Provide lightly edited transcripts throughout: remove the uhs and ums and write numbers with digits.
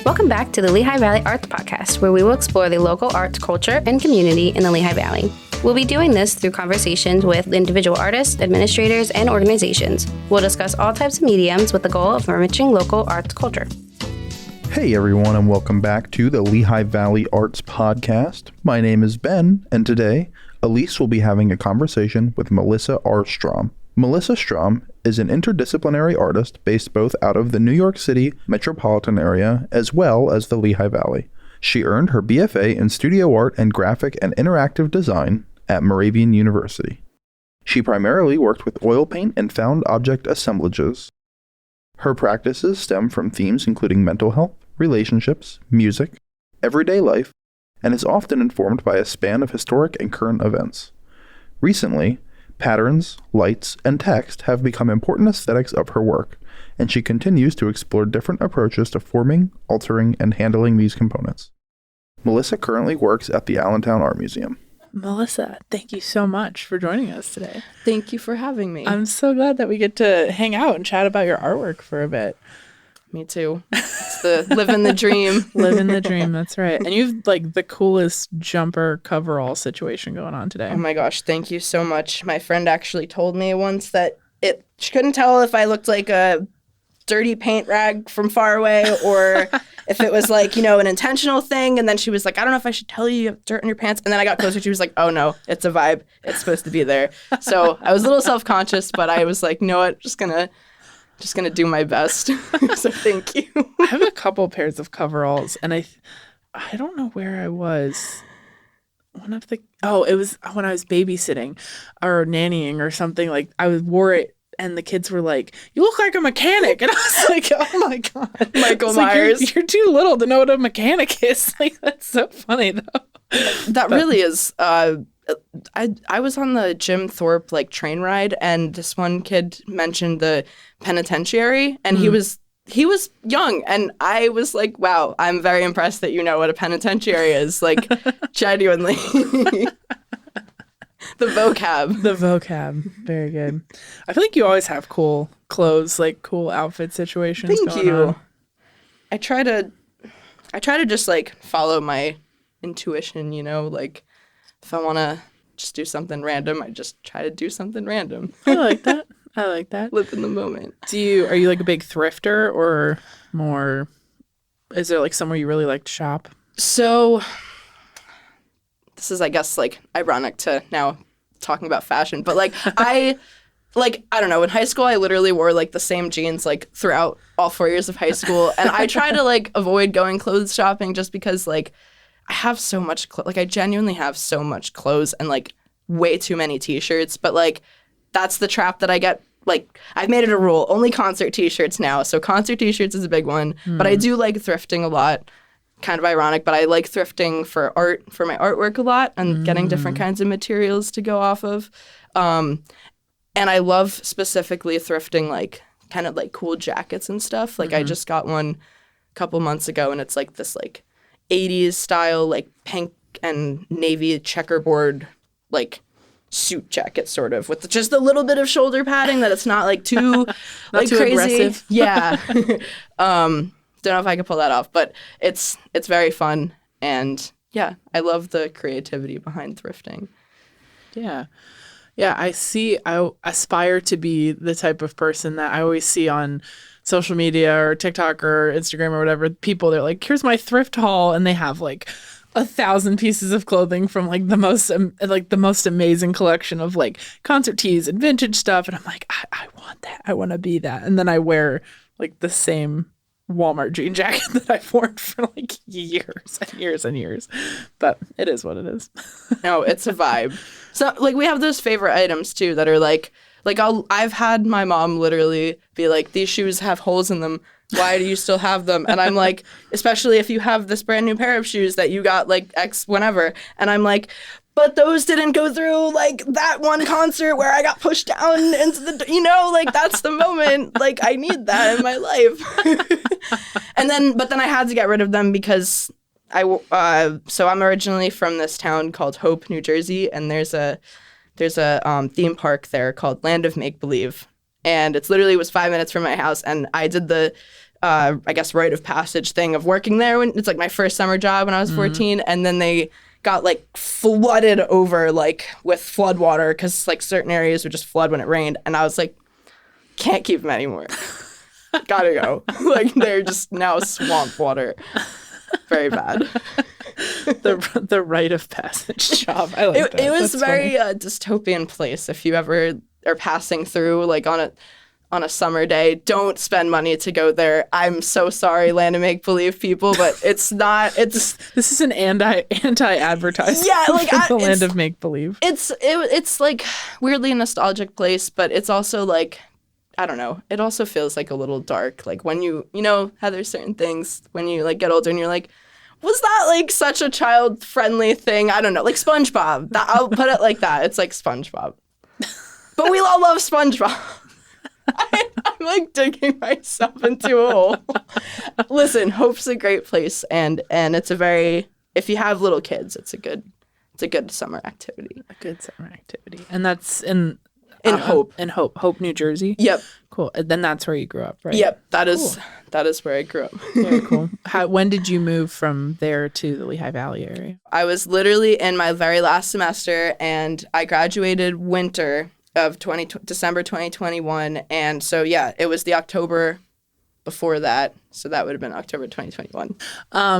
Welcome back to the Lehigh Valley Arts Podcast, where we will explore the local arts, culture, and community in the Lehigh Valley. We'll be doing this through conversations with individual artists, administrators, and organizations. We'll discuss all types of mediums with the goal of enriching local arts culture. Hey everyone, and welcome back to the Lehigh Valley Arts Podcast. My name is Ben, and today, Elise will be having a conversation with Melissa R. Strom. Melissa Strom is an interdisciplinary artist based both out of the New York City metropolitan area as well as the Lehigh Valley. She earned her BFA in studio art and graphic and interactive design at Moravian University. She primarily worked with oil paint and found object assemblages. Her practices stem from themes including mental health, relationships, music, everyday life, and is often informed by a span of historic and current events. Recently, patterns, lights, and text have become important aesthetics of her work, and she continues to explore different approaches to forming, altering, and handling these components. Melissa currently works at the Allentown Art Museum. Melissa, thank you so much for joining us today. Thank you for having me. I'm so glad that we get to hang out and chat about your artwork for a bit. Me too. It's the living the dream. Living the dream, that's right. And you've like the coolest jumper coverall situation going on today. Oh my gosh, thank you so much. My friend actually told me once that she couldn't tell if I looked like a dirty paint rag from far away or if it was like, an intentional thing. And then she was like, I don't know if I should tell you have dirt in your pants. And then I got closer. She was like, oh no, it's a vibe. It's supposed to be there. So I was a little self-conscious, but I was like, you know what, just gonna do my best. So thank you. I have a couple pairs of coveralls, and I don't know where I was. It was when I was babysitting or nannying or something. Like I wore it, and the kids were like, "You look like a mechanic," and I was like, "Oh my god, Michael Myers, like, you're too little to know what a mechanic is." Like that's so funny though. That really is. I was on the Jim Thorpe train ride, and this one kid mentioned the penitentiary, and he was young, and I was like, wow, I'm very impressed that you know what a penitentiary is, like genuinely. The vocab, very good. I feel like you always have cool clothes, like cool outfit situations. Thank going you. On. I try to just follow my intuition, if I want to just do something random, I just try to do something random. I like that. Live in the moment. Are you like a big thrifter or more? Is there somewhere you really like to shop? So this is, I guess, ironic to now talking about fashion, but I don't know, in high school I literally wore the same jeans throughout all 4 years of high school, and I try to avoid going clothes shopping just because I have so much I genuinely have so much clothes and way too many t-shirts, but that's the trap that I get. I've made it a rule, only concert t-shirts now. So concert t-shirts is a big one, but I do like thrifting a lot. Kind of ironic, but I like thrifting for art, for my artwork a lot, and getting different kinds of materials to go off of. And I love specifically thrifting kind of cool jackets and stuff. I just got one a couple months ago, and it's this 80s style pink and navy checkerboard suit jacket sort of with just a little bit of shoulder padding that it's not too not too crazy. Aggressive. Yeah. Don't know if I could pull that off, but it's very fun, and yeah, I love the creativity behind thrifting. Yeah. I aspire to be the type of person that I always see on social media or TikTok or Instagram or whatever. People, they're like, here's my thrift haul, and they have 1,000 pieces of clothing from the most amazing collection of concert tees and vintage stuff, and I'm like, I want that. I want to be that. And then I wear the same Walmart jean jacket that I've worn for years and years and years. But it is what it is. No, it's a vibe. So we have those favorite items too that are I've had my mom literally be like, these shoes have holes in them. Why do you still have them? And I'm like, especially if you have this brand new pair of shoes that you got X whenever. And I'm like, but those didn't go through that one concert where I got pushed down into the, that's the moment. I need that in my life. But then I had to get rid of them because so I'm originally from this town called Hope, New Jersey. And there's a theme park there called Land of Make Believe. And it's literally was 5 minutes from my house. And I did the I guess, rite of passage thing of working there. When it's like my first summer job when I was 14, and then they got like flooded over like with flood water because like certain areas would just flood when it rained, and I was like, can't keep them anymore. Gotta go. Like they're just now swamp water. Very bad. The rite of passage job. I like that. It was That's very funny. dystopian place. If you ever are passing through like on a summer day, don't spend money to go there. I'm so sorry, Land of Make Believe people, but it's not. It's This is an anti-advertisement. Yeah, like, for the it's- Land of Make Believe. it's like weirdly a nostalgic place, but it's also like, I don't know. It also feels like a little dark. Like when you know how there's certain things when you like get older and you're like, was that like such a child-friendly thing? I don't know. Like SpongeBob. I'll put it like that. It's like SpongeBob. But we all love SpongeBob. I'm like digging myself into a hole. Listen, Hope's a great place, and it's a very, if you have little kids, it's a good summer activity. A good summer activity. And that's in Hope. In Hope, New Jersey. Yep. Cool. And then that's where you grew up, right? Yep. That is where I grew up. Very cool. When did you move from there to the Lehigh Valley area? I was literally in my very last semester, and I graduated winter of December 2021. And so, yeah, it was the October before that. So that would have been October 2021.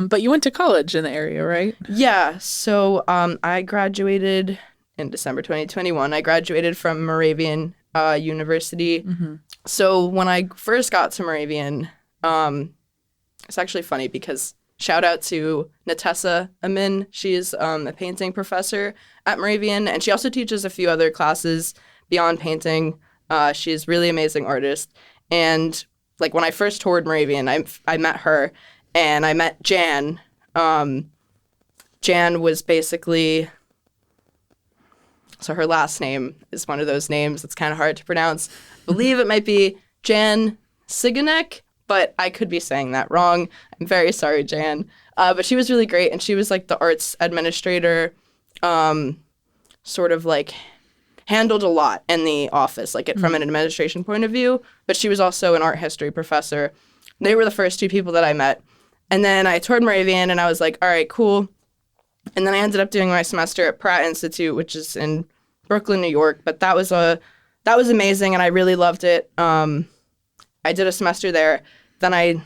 But you went to college in the area, right? Yeah. So I graduated in December 2021. I graduated from Moravian University. Mm-hmm. So when I first got to Moravian, it's actually funny because shout out to Natessa Amin. She's a painting professor at Moravian, and she also teaches a few other classes beyond painting. She's a really amazing artist. And like when I first toured Moravian, I met her, and I met Jan. Jan was basically, so her last name is one of those names that's kind of hard to pronounce. I believe it might be Jan Siganek, but I could be saying that wrong. I'm very sorry, Jan. But she was really great, and she was like the arts administrator, sort of like handled a lot in the office, like from an administration point of view. But she was also an art history professor. They were the first two people that I met. And then I toured Moravian, and I was like, all right, cool. And then I ended up doing my semester at Pratt Institute, which is in Brooklyn, New York. But that was amazing, and I really loved it. I did a semester there. Then I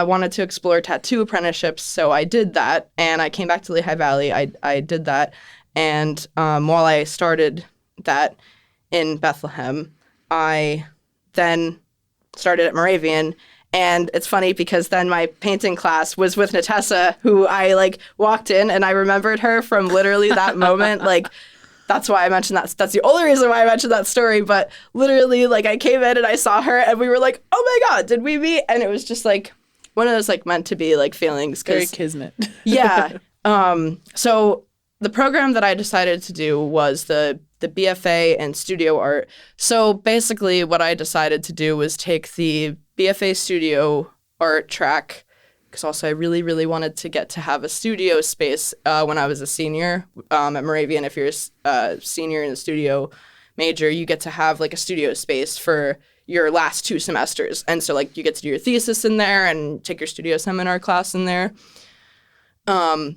wanted to explore tattoo apprenticeships, so I did that, and I came back to Lehigh Valley. I did that, and while I started that in Bethlehem, I then started at Moravian. And it's funny because then my painting class was with Natessa, who I like walked in, and I remembered her from literally that moment. Like, that's why I mentioned that. That's the only reason why I mentioned that story. But literally, like, I came in and I saw her, and we were like, oh my God, did we meet? And it was just like one of those like meant to be like feelings. Very kismet. Yeah. So the program that I decided to do was the BFA in studio art. So basically what I decided to do was take the BFA studio art track, because also I really, really wanted to get to have a studio space when I was a senior at Moravian. If you're a senior in the studio major, you get to have like a studio space for your last 2 semesters. And so like you get to do your thesis in there and take your studio seminar class in there. But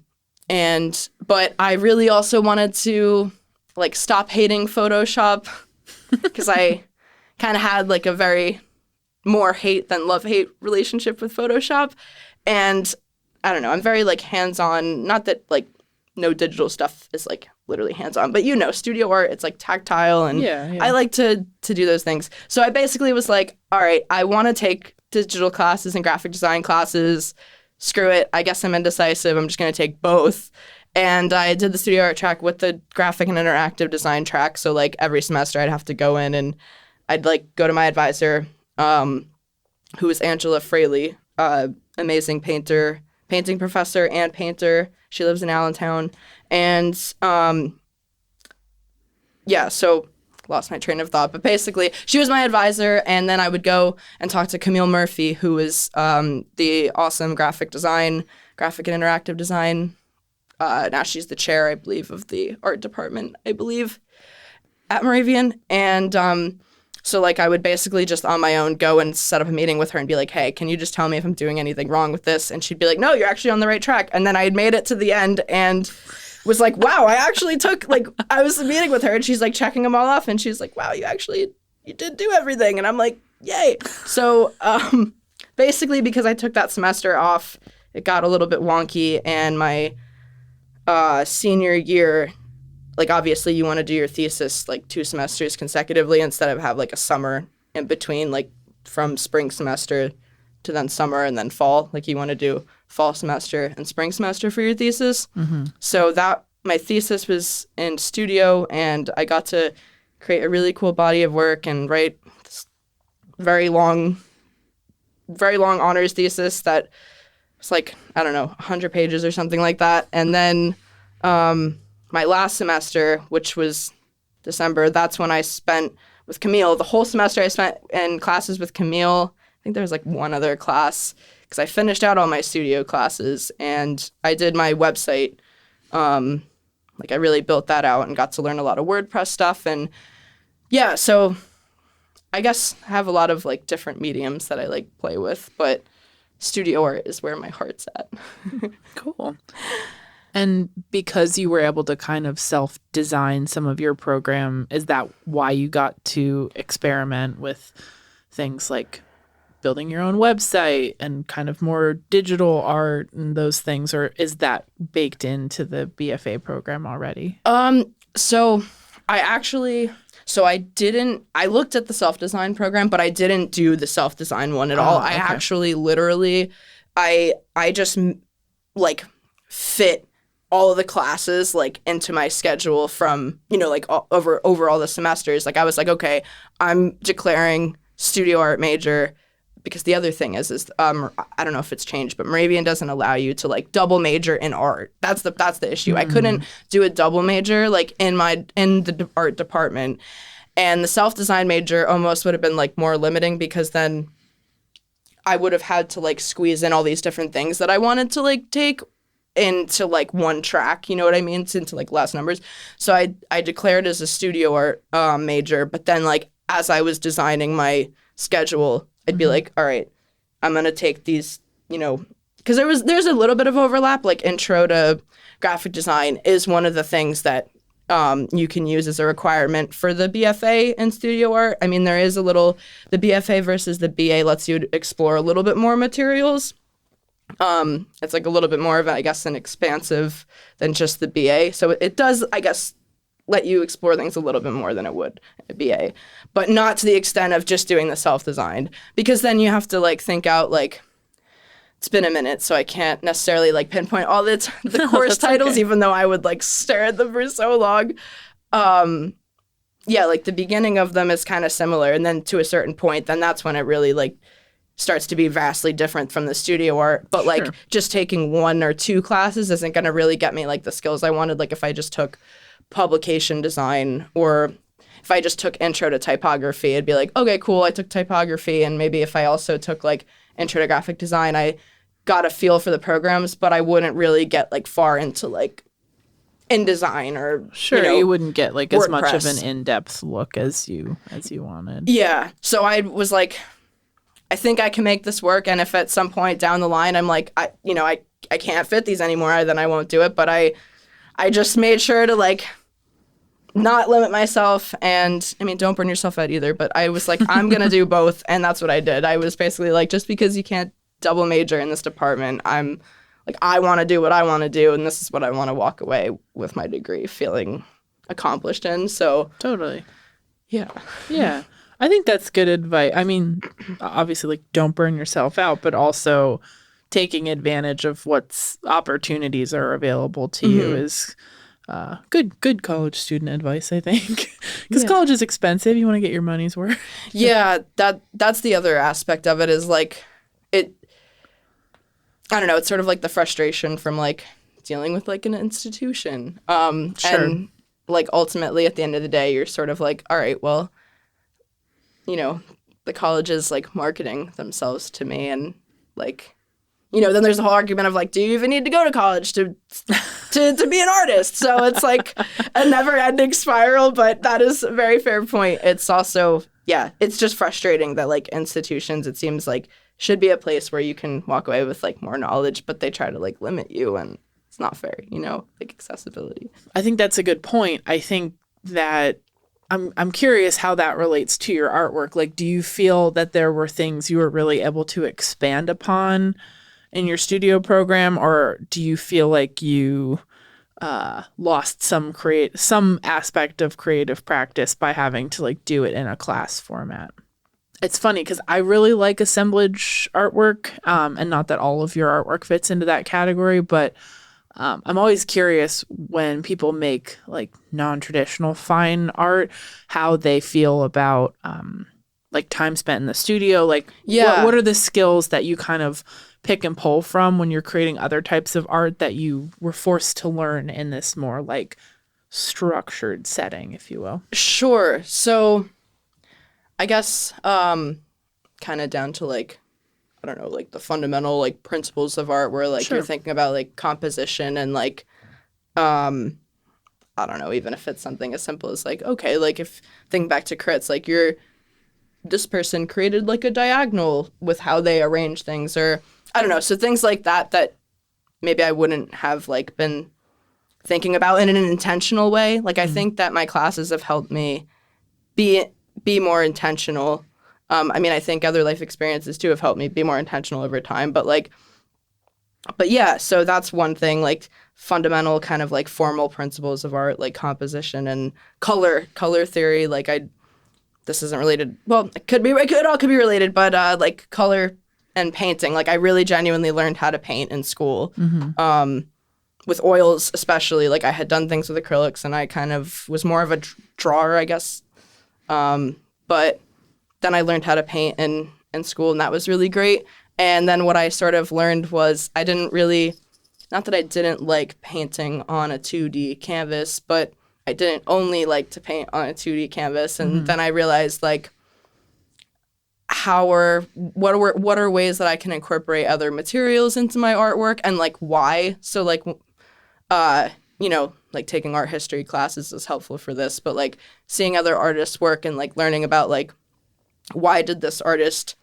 I really also wanted to like stop hating Photoshop, because I kind of had like a very more hate than love-hate relationship with Photoshop. And I don't know, I'm very like hands-on, not that like no digital stuff is like literally hands-on, but studio art, it's like tactile, and Yeah. I like to do those things. So I basically was like, all right, I want to take digital classes and graphic design classes. Screw it, I guess I'm indecisive, I'm just going to take both. And I did the studio art track with the graphic and interactive design track. So like every semester I'd have to go in and I'd like go to my advisor, who is Angela Fraley, amazing painter, painting professor and painter. She lives in Allentown. And so lost my train of thought. But basically, she was my advisor, and then I would go and talk to Camille Murphy, who is the awesome graphic and interactive design. Now she's the chair, I believe, of the art department, at Moravian. And So like I would basically just on my own go and set up a meeting with her and be like, hey, can you just tell me if I'm doing anything wrong with this? And she'd be like, no, you're actually on the right track. And then I had made it to the end and was like, wow, I actually took, like, I was meeting with her and she's like checking them all off and she's like, wow, you did do everything. And I'm like, yay. So basically because I took that semester off, it got a little bit wonky, and my senior year, like obviously you want to do your thesis like 2 semesters consecutively instead of have like a summer in between, like from spring semester to then summer and then fall. Like you want to do fall semester and spring semester for your thesis. So that my thesis was in studio, and I got to create a really cool body of work and write this very long honors thesis that was like, I don't know, 100 pages or something like that. And then my last semester, which was December, that's when I spent with Camille. The whole semester I spent in classes with Camille. I think there was like one other class because I finished out all my studio classes and I did my website. Like I really built that out and got to learn a lot of WordPress stuff. And yeah, so I guess I have a lot of like different mediums that I like play with, but studio art is where my heart's at. Cool. And because you were able to kind of self-design some of your program, is that why you got to experiment with things like building your own website and kind of more digital art and those things, or is that baked into the BFA program already? So I looked at the self-design program, but I didn't do the self-design one at all. Okay. I actually literally, I just like fit all of the classes like into my schedule from, like over all the semesters. Like I was like, okay, I'm declaring studio art major, because the other thing is I don't know if it's changed, but Moravian doesn't allow you to like double major in art. That's the issue. I couldn't do a double major like in the art department. And the self-design major almost would have been like more limiting, because then I would have had to like squeeze in all these different things that I wanted to like take into like one track, you know what I mean? It's into like less numbers. So I declared as a studio art major, but then like as I was designing my schedule, I'd be like, all right, I'm going to take these, because there's a little bit of overlap, like intro to graphic design is one of the things that you can use as a requirement for the BFA in studio art. I mean, there is the BFA versus the BA lets you explore a little bit more materials. It's like a little bit more of, I guess, an expansive than just the BA. So it does, I guess, let you explore things a little bit more than it would a BA, but not to the extent of just doing the self-designed, because then you have to like think out like, it's been a minute, so I can't necessarily like pinpoint all the course titles, okay, even though I would like stare at them for so long. Yeah, like the beginning of them is kind of similar, and then to a certain point, then that's when it really like starts to be vastly different from the studio art. But like just taking 1 or 2 classes isn't going to really get me like the skills I wanted. Like if I just took publication design, or if I just took intro to typography, it'd be like, okay, cool, I took typography, and maybe if I also took like intro to graphic design, I got a feel for the programs, but I wouldn't really get like far into like InDesign or you wouldn't get like as WordPress. much of an in-depth look as you wanted. Yeah. So I was like, I think I can make this work, and if at some point down the line I'm like, I can't fit these anymore, then I won't do it. But I just made sure to like not limit myself, and I mean, don't burn yourself out either, but I was like, I'm gonna do both, and that's what I did. I was basically like, just because you can't double major in this department, I'm like, I want to do what I want to do, and this is what I want to walk away with my degree feeling accomplished in. So totally. Yeah. I think that's good advice. I mean, obviously, like, don't burn yourself out, but also taking advantage of what opportunities are available to you is good college student advice, I think. Because college is expensive. You want to get your money's worth. Yeah, that's the other aspect of it, is like I don't know, it's sort of like the frustration from like dealing with like an institution. And like ultimately at the end of the day, you're sort of like, all right, well, the college is like marketing themselves to me, and like, then there's the whole argument of like, do you even need to go to college to be an artist? So it's like a never-ending spiral, but that is a very fair point. It's also yeah, it's just frustrating that like institutions, it seems like, should be a place where you can walk away with like more knowledge, but they try to like limit you, and it's not fair, like accessibility. I think that's a good point. I think that I'm curious how that relates to your artwork. Like, do you feel that there were things you were really able to expand upon in your studio program, or do you feel like you lost some aspect of creative practice by having to like do it in a class format? It's funny because I really like assemblage artwork, and not that all of your artwork fits into that category, but I'm always curious when people make like non-traditional fine art, how they feel about like time spent in the studio. Like, what are the skills that you kind of pick and pull from when you're creating other types of art that you were forced to learn in this more like structured setting, if you will? Sure. So I guess kind of down to like, I don't know, like the fundamental like principles of art where like Sure. you're thinking about like composition and like, I don't know, even if it's something as simple as like, okay, like if thinking back to crits, like this person created like a diagonal with how they arrange things, or I don't know. So things like that maybe I wouldn't have like been thinking about in an intentional way. Like I think that my classes have helped me be more intentional. I mean, I think other life experiences too have helped me be more intentional over time. But yeah, so that's one thing, like fundamental kind of like formal principles of art, like composition and color theory. Like this isn't related. Well, it all could be related, but like color and painting. Like I really genuinely learned how to paint in school. With oils especially. Like I had done things with acrylics and I kind of was more of a drawer, I guess. But then I learned how to paint in school, and that was really great. And then what I sort of learned was not that I didn't like painting on a 2D canvas, but I didn't only like to paint on a 2D canvas. And then I realized like what are ways that I can incorporate other materials into my artwork, and like why. So like like taking art history classes is helpful for this, but like seeing other artists work and like learning about like why did this artist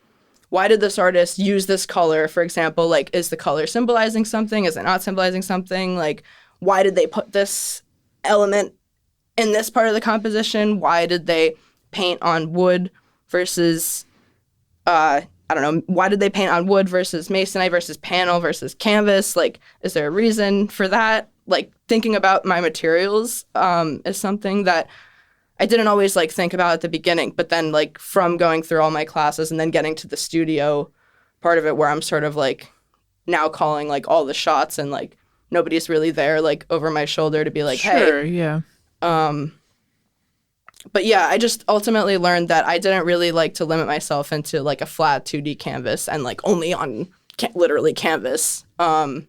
use this color, for example? Like, is the color symbolizing something? Is it not symbolizing something? Like, why did they put this element in this part of the composition? Why did they paint on wood versus, I don't know, why did they paint on wood versus masonite versus panel versus canvas? Like, is there a reason for that? Like, thinking about my materials is something that I didn't always like think about at the beginning, but then like from going through all my classes and then getting to the studio part of it where I'm sort of like now calling like all the shots and like nobody's really there like over my shoulder to be like, Sure, hey. yeah. But yeah, I just ultimately learned that I didn't really like to limit myself into like a flat 2D canvas and like only on literally canvas. I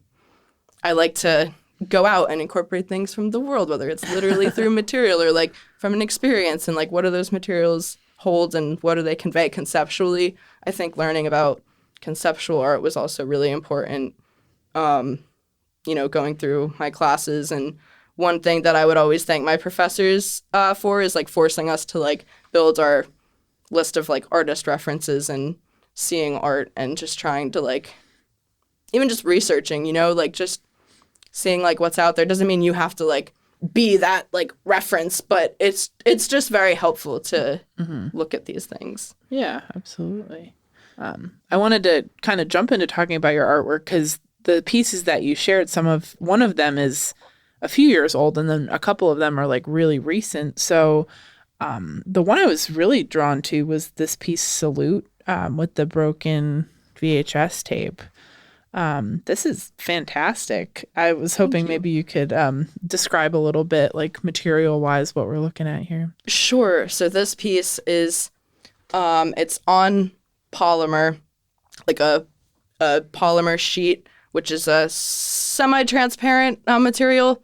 like to go out and incorporate things from the world, whether it's literally through material or like from an experience, and like what do those materials hold and what do they convey conceptually. I think learning about conceptual art was also really important, going through my classes. And one thing that I would always thank my professors for is like forcing us to like build our list of like artist references and seeing art and just trying to like even just researching, like just seeing like what's out there. Doesn't mean you have to like be that like reference, but it's just very helpful to look at these things. Yeah, absolutely. I wanted to kind of jump into talking about your artwork because the pieces that you shared, one of them is a few years old, and then a couple of them are like really recent. So the one I was really drawn to was this piece, Salute, with the broken VHS tape. This is fantastic. I was hoping maybe you could describe a little bit, like material-wise, what we're looking at here. Sure. So this piece is, it's on polymer, like a polymer sheet, which is a semi-transparent material,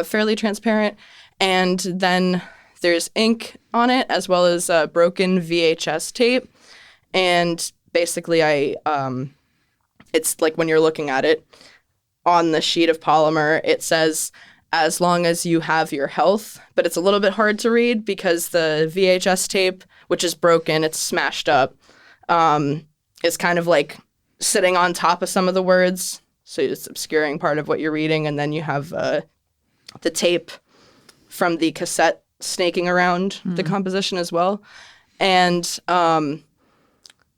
fairly transparent, and then there's ink on it as well as broken VHS tape, and basically it's like when you're looking at it on the sheet of polymer, it says, as long as you have your health, but it's a little bit hard to read because the VHS tape, which is broken, it's smashed up, is kind of like sitting on top of some of the words, so it's obscuring part of what you're reading, and then you have the tape from the cassette snaking around the composition as well. And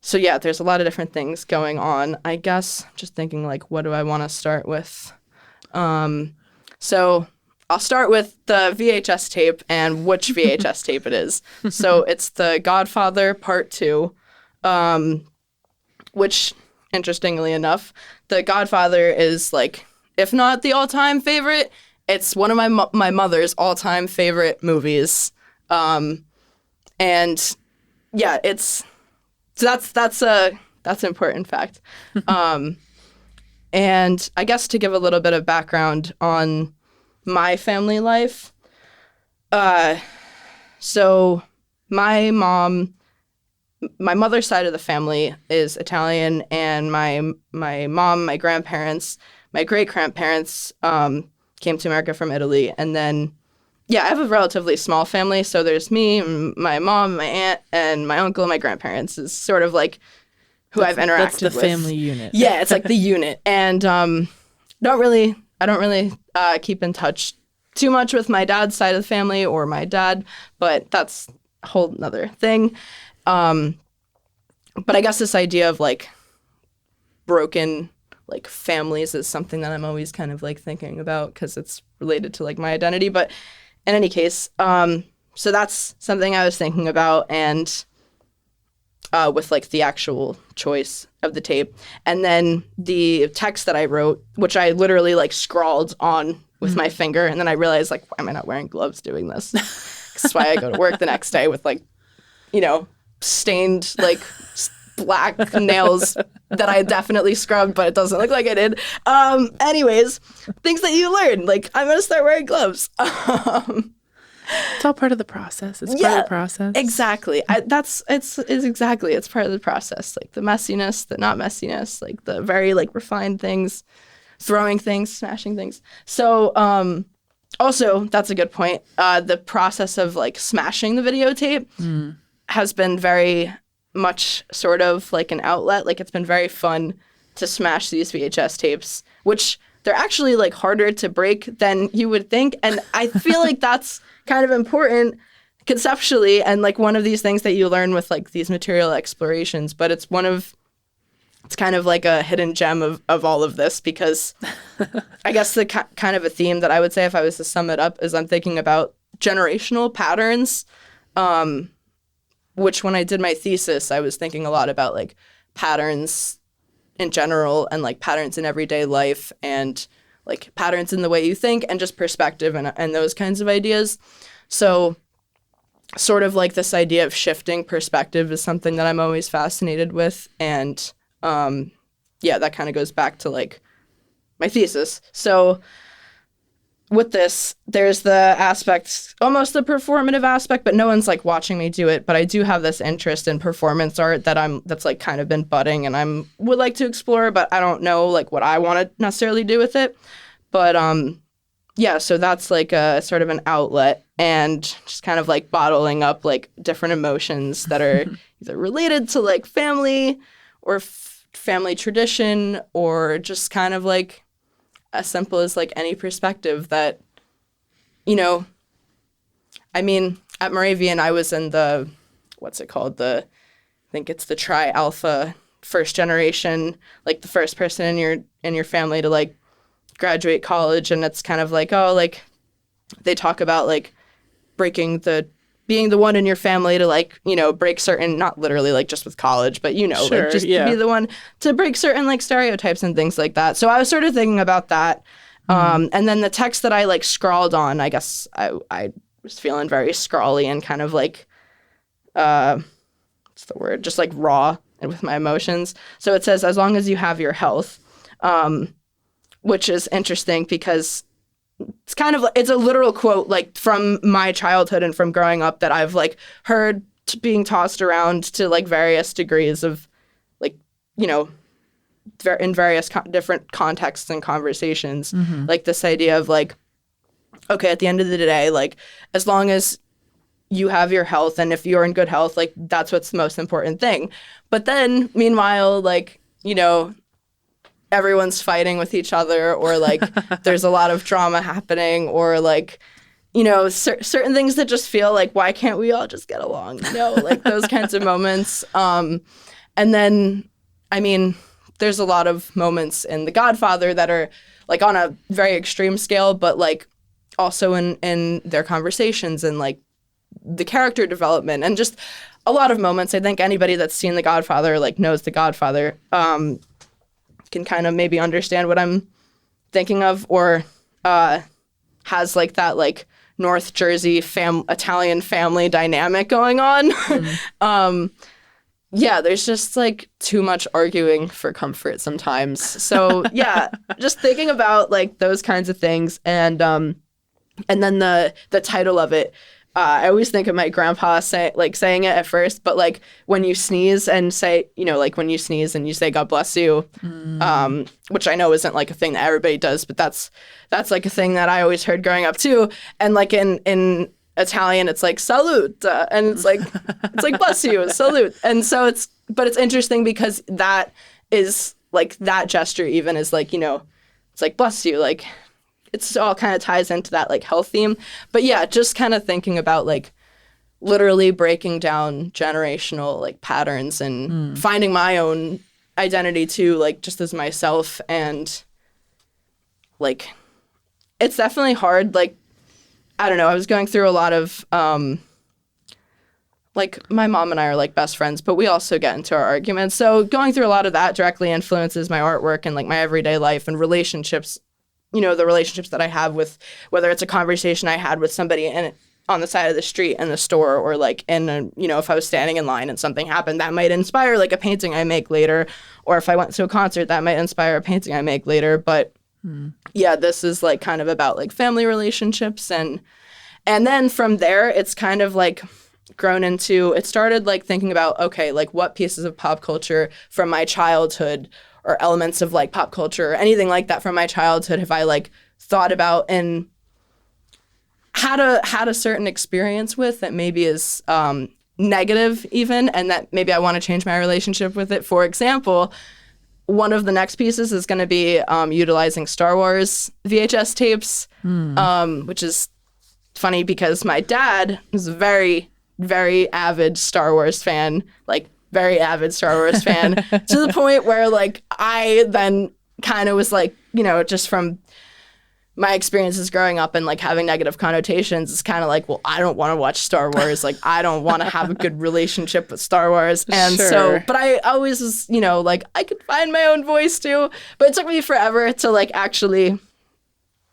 so yeah, there's a lot of different things going on. I guess just thinking like, what do I want to start with? So I'll start with the VHS tape and which VHS tape it is. So it's The Godfather Part 2, which, interestingly enough, The Godfather is like, if not the all-time favorite, it's one of my mother's all-time favorite movies. And yeah, that's an important fact. And I guess to give a little bit of background on my family life, so my mother's side of the family is Italian, and my mom, my grandparents, my great-grandparents came to America from Italy. And then, yeah, I have a relatively small family, so there's me, my mom, my aunt, and my uncle, and my grandparents is sort of like who I've interacted with. That's the family unit. Yeah, it's like the unit. And I don't really keep in touch too much with my dad's side of the family or my dad, but that's a whole nother thing. But I guess this idea of like broken like families is something that I'm always kind of like thinking about because it's related to like my identity. But in any case, so that's something I was thinking about, and with like the actual choice of the tape. And then the text that I wrote, which I literally like scrawled on with my finger, and then I realized like, why am I not wearing gloves doing this? That's why I go to work the next day with like, you know, stained like black nails that I definitely scrubbed, but it doesn't look like I did. Anyways, things that you learn, like I'm gonna start wearing gloves. It's all part of the process. It's part of the process. Exactly. It's exactly. It's part of the process. Like the messiness, the not messiness, like the very like refined things, throwing things, smashing things. So also that's a good point. The process of like smashing the videotape has been very much sort of like an outlet. Like it's been very fun to smash these VHS tapes, which they're actually like harder to break than you would think. And I feel like that's kind of important conceptually, and like one of these things that you learn with like these material explorations, but it's kind of like a hidden gem of all of this, because I guess the kind of a theme that I would say if I was to sum it up is I'm thinking about generational patterns, which when I did my thesis, I was thinking a lot about like patterns in general and like patterns in everyday life and like patterns in the way you think and just perspective and those kinds of ideas. So sort of like this idea of shifting perspective is something that I'm always fascinated with. And yeah, that kind of goes back to like my thesis. So with this, there's the aspect, almost the performative aspect, but no one's like watching me do it. But I do have this interest in performance art that's like kind of been budding and would like to explore, but I don't know like what I want to necessarily do with it. But yeah, so that's like a sort of an outlet and just kind of like bottling up like different emotions that are either related to like family or family tradition or just kind of like as simple as like any perspective that, you know, I mean, at Moravian, I was in the, what's it called? I think it's the Tri-Alpha first generation, like the first person in your family to like graduate college. And it's kind of like, oh, like they talk about like being the one in your family to like, you know, break certain, not literally like just with college, but you know, sure, like just to be the one to break certain like stereotypes and things like that. So I was sort of thinking about that. And then the text that I like scrawled on, I guess I was feeling very scrawly and kind of like, what's the word? Just like raw and with my emotions. So it says, as long as you have your health, which is interesting because it's a literal quote like from my childhood and from growing up that I've like heard being tossed around to like various degrees of like, you know, in various different contexts and conversations, like this idea of like, okay, at the end of the day, like as long as you have your health, and if you're in good health, like that's what's the most important thing. But then meanwhile, like, you know, everyone's fighting with each other, or like there's a lot of drama happening, or like, you know, certain things that just feel like, why can't we all just get along? You know, like those kinds of moments. And then, I mean, there's a lot of moments in The Godfather that are like on a very extreme scale, but like also in their conversations and like the character development, and just a lot of moments. I think anybody that's seen The Godfather, like knows The Godfather, can kind of maybe understand what I'm thinking of, or has like that like North Jersey Italian family dynamic going on. Yeah, there's just like too much arguing for comfort sometimes. So yeah, just thinking about like those kinds of things, and then the title of it. I always think of my grandpa saying it at first, but like when you sneeze and say, you know, like when you sneeze and you say "God bless you," which I know isn't like a thing that everybody does, but that's like a thing that I always heard growing up too. And like in Italian, it's like "salute," and it's like "bless you," salute. And so it's interesting because that is like that gesture even is like, you know, it's like "bless you," like. It's all kind of ties into that like health theme. But yeah, just kind of thinking about like literally breaking down generational like patterns and finding my own identity too, like just as myself. And like, it's definitely hard. Like, I don't know, I was going through a lot of, like my mom and I are like best friends, but we also get into our arguments. So going through a lot of that directly influences my artwork and like my everyday life and relationships. You know, the relationships that I have with, whether it's a conversation I had with somebody on the side of the street in the store, or like you know, if I was standing in line and something happened, that might inspire like a painting I make later. Or if I went to a concert, that might inspire a painting I make later. But yeah, this is like kind of about like family relationships. And then from there, it's kind of like grown into, it started like thinking about, okay, like what pieces of pop culture from my childhood or elements of like pop culture or anything like that from my childhood have I like thought about and had a certain experience with that maybe is negative even, and that maybe I want to change my relationship with it. For example, one of the next pieces is going to be utilizing Star Wars VHS tapes, which is funny because my dad is a very, very avid Star Wars fan, like very avid Star Wars fan, to the point where like I then kind of was like, you know, just from my experiences growing up and like having negative connotations, it's kind of like, well, I don't want to watch Star Wars. Like, I don't want to have a good relationship with Star Wars. And so, but I always was, you know, like I could find my own voice too, but it took me forever to like actually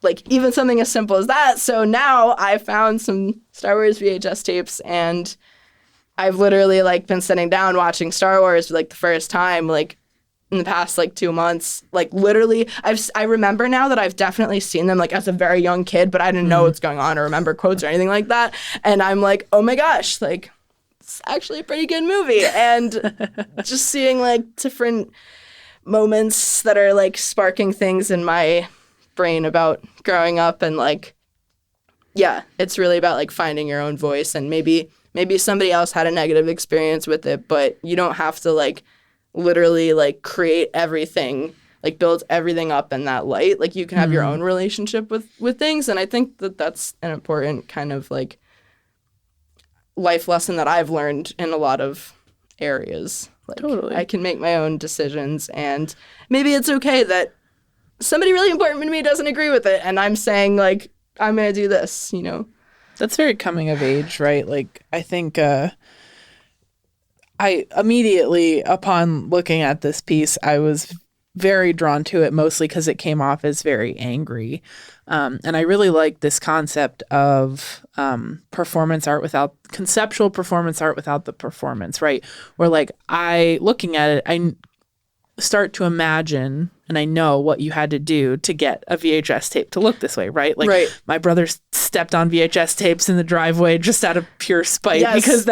like even something as simple as that. So now I found some Star Wars VHS tapes, and I've literally like been sitting down watching Star Wars for like the first time like in the past like 2 months. Like literally I remember now that I've definitely seen them like as a very young kid, but I didn't know what's going on or remember quotes or anything like that. And I'm like, oh my gosh, like it's actually a pretty good movie. And just seeing like different moments that are like sparking things in my brain about growing up, and like, yeah, it's really about like finding your own voice. And maybe somebody else had a negative experience with it, but you don't have to like literally like create everything, like build everything up in that light. Like you can have your own relationship with things. And I think that that's an important kind of like life lesson that I've learned in a lot of areas. Like, totally. I can make my own decisions, and maybe it's okay that somebody really important to me doesn't agree with it, and I'm saying like, I'm going to do this, you know? That's very coming of age, right? Like, I think I immediately, upon looking at this piece, I was very drawn to it, mostly because it came off as very angry. And I really like this concept of conceptual performance art without the performance, right? Where like looking at it, I start to imagine, and I know what you had to do to get a VHS tape to look this way, right? Like my brother stepped on VHS tapes in the driveway just out of pure spite, because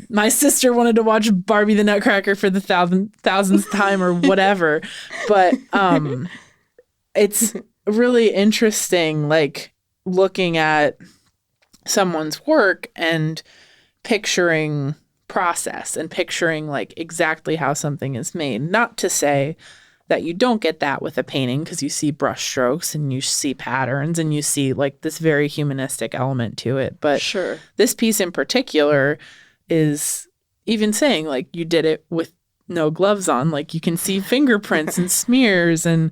my sister wanted to watch Barbie the Nutcracker for the thousandth time or whatever. But it's really interesting, like looking at someone's work and picturing process and picturing like exactly how something is made. Not to say that you don't get that with a painting, because you see brush strokes and you see patterns and you see like this very humanistic element to it. But Sure. this piece in particular is even saying like you did it with no gloves on. Like you can see fingerprints and smears and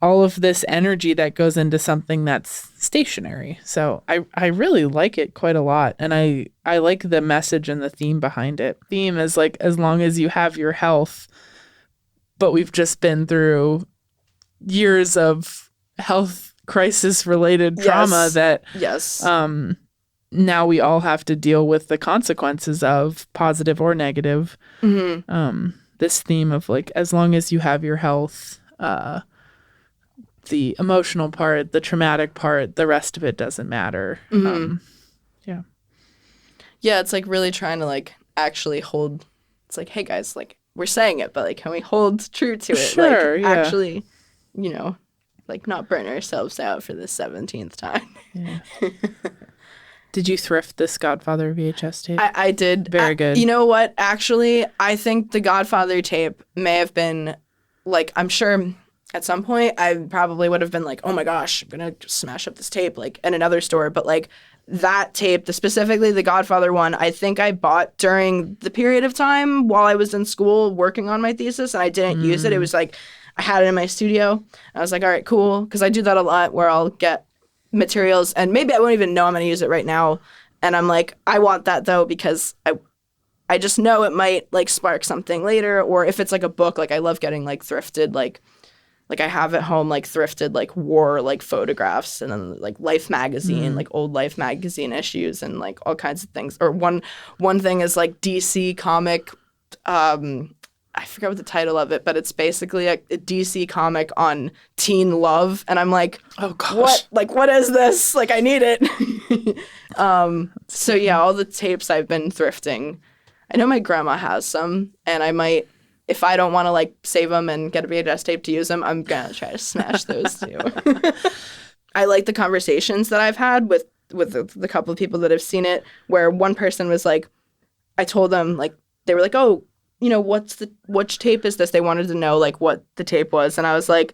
all of this energy that goes into something that's stationary. So I really like it quite a lot. And I like the message and the theme behind it. Theme is like, as long as you have your health, but we've just been through years of health crisis related trauma that Yes. now we all have to deal with the consequences of, positive or negative. This theme of like, as long as you have your health, the emotional part, the traumatic part, the rest of it doesn't matter. Yeah. Yeah, it's like really trying to like actually hold. It's like, hey guys, like we're saying it, but like, can we hold true to it? Sure, like yeah. actually, like not burn ourselves out for the 17th time. Yeah. Did you thrift this Godfather VHS tape? I did. Very good. You know what? Actually, I think the Godfather tape may have been like, I'm sure at some point I probably would have been like, oh my gosh, I'm going to smash up this tape like in another store. But like that tape, specifically the Godfather one, I think I bought during the period of time while I was in school working on my thesis, and I didn't use it. It was like I had it in my studio. I was like, all right, cool. Because I do that a lot where I'll get materials and maybe I won't even know I'm going to use it right now. And I'm like, I want that though because I just know it might like spark something later. Or if it's like a book, like I love getting like thrifted, like I have at home like thrifted like war like photographs and then like Life magazine, like old Life magazine issues and like all kinds of things. Or one thing is like DC comic, I forget what the title of it, but it's basically a DC comic on teen love, and I'm like, oh gosh, what? Like, what is this? Like, I need it. So yeah, all the tapes I've been thrifting. I know my grandma has some, and I might, if I don't want to like save them and get a VHS tape to use them, I'm gonna try to smash those too. I like the conversations that I've had with the couple of people that have seen it, where one person was like, I told them like, they were like, oh, which tape is this? They wanted to know like what the tape was, and I was like,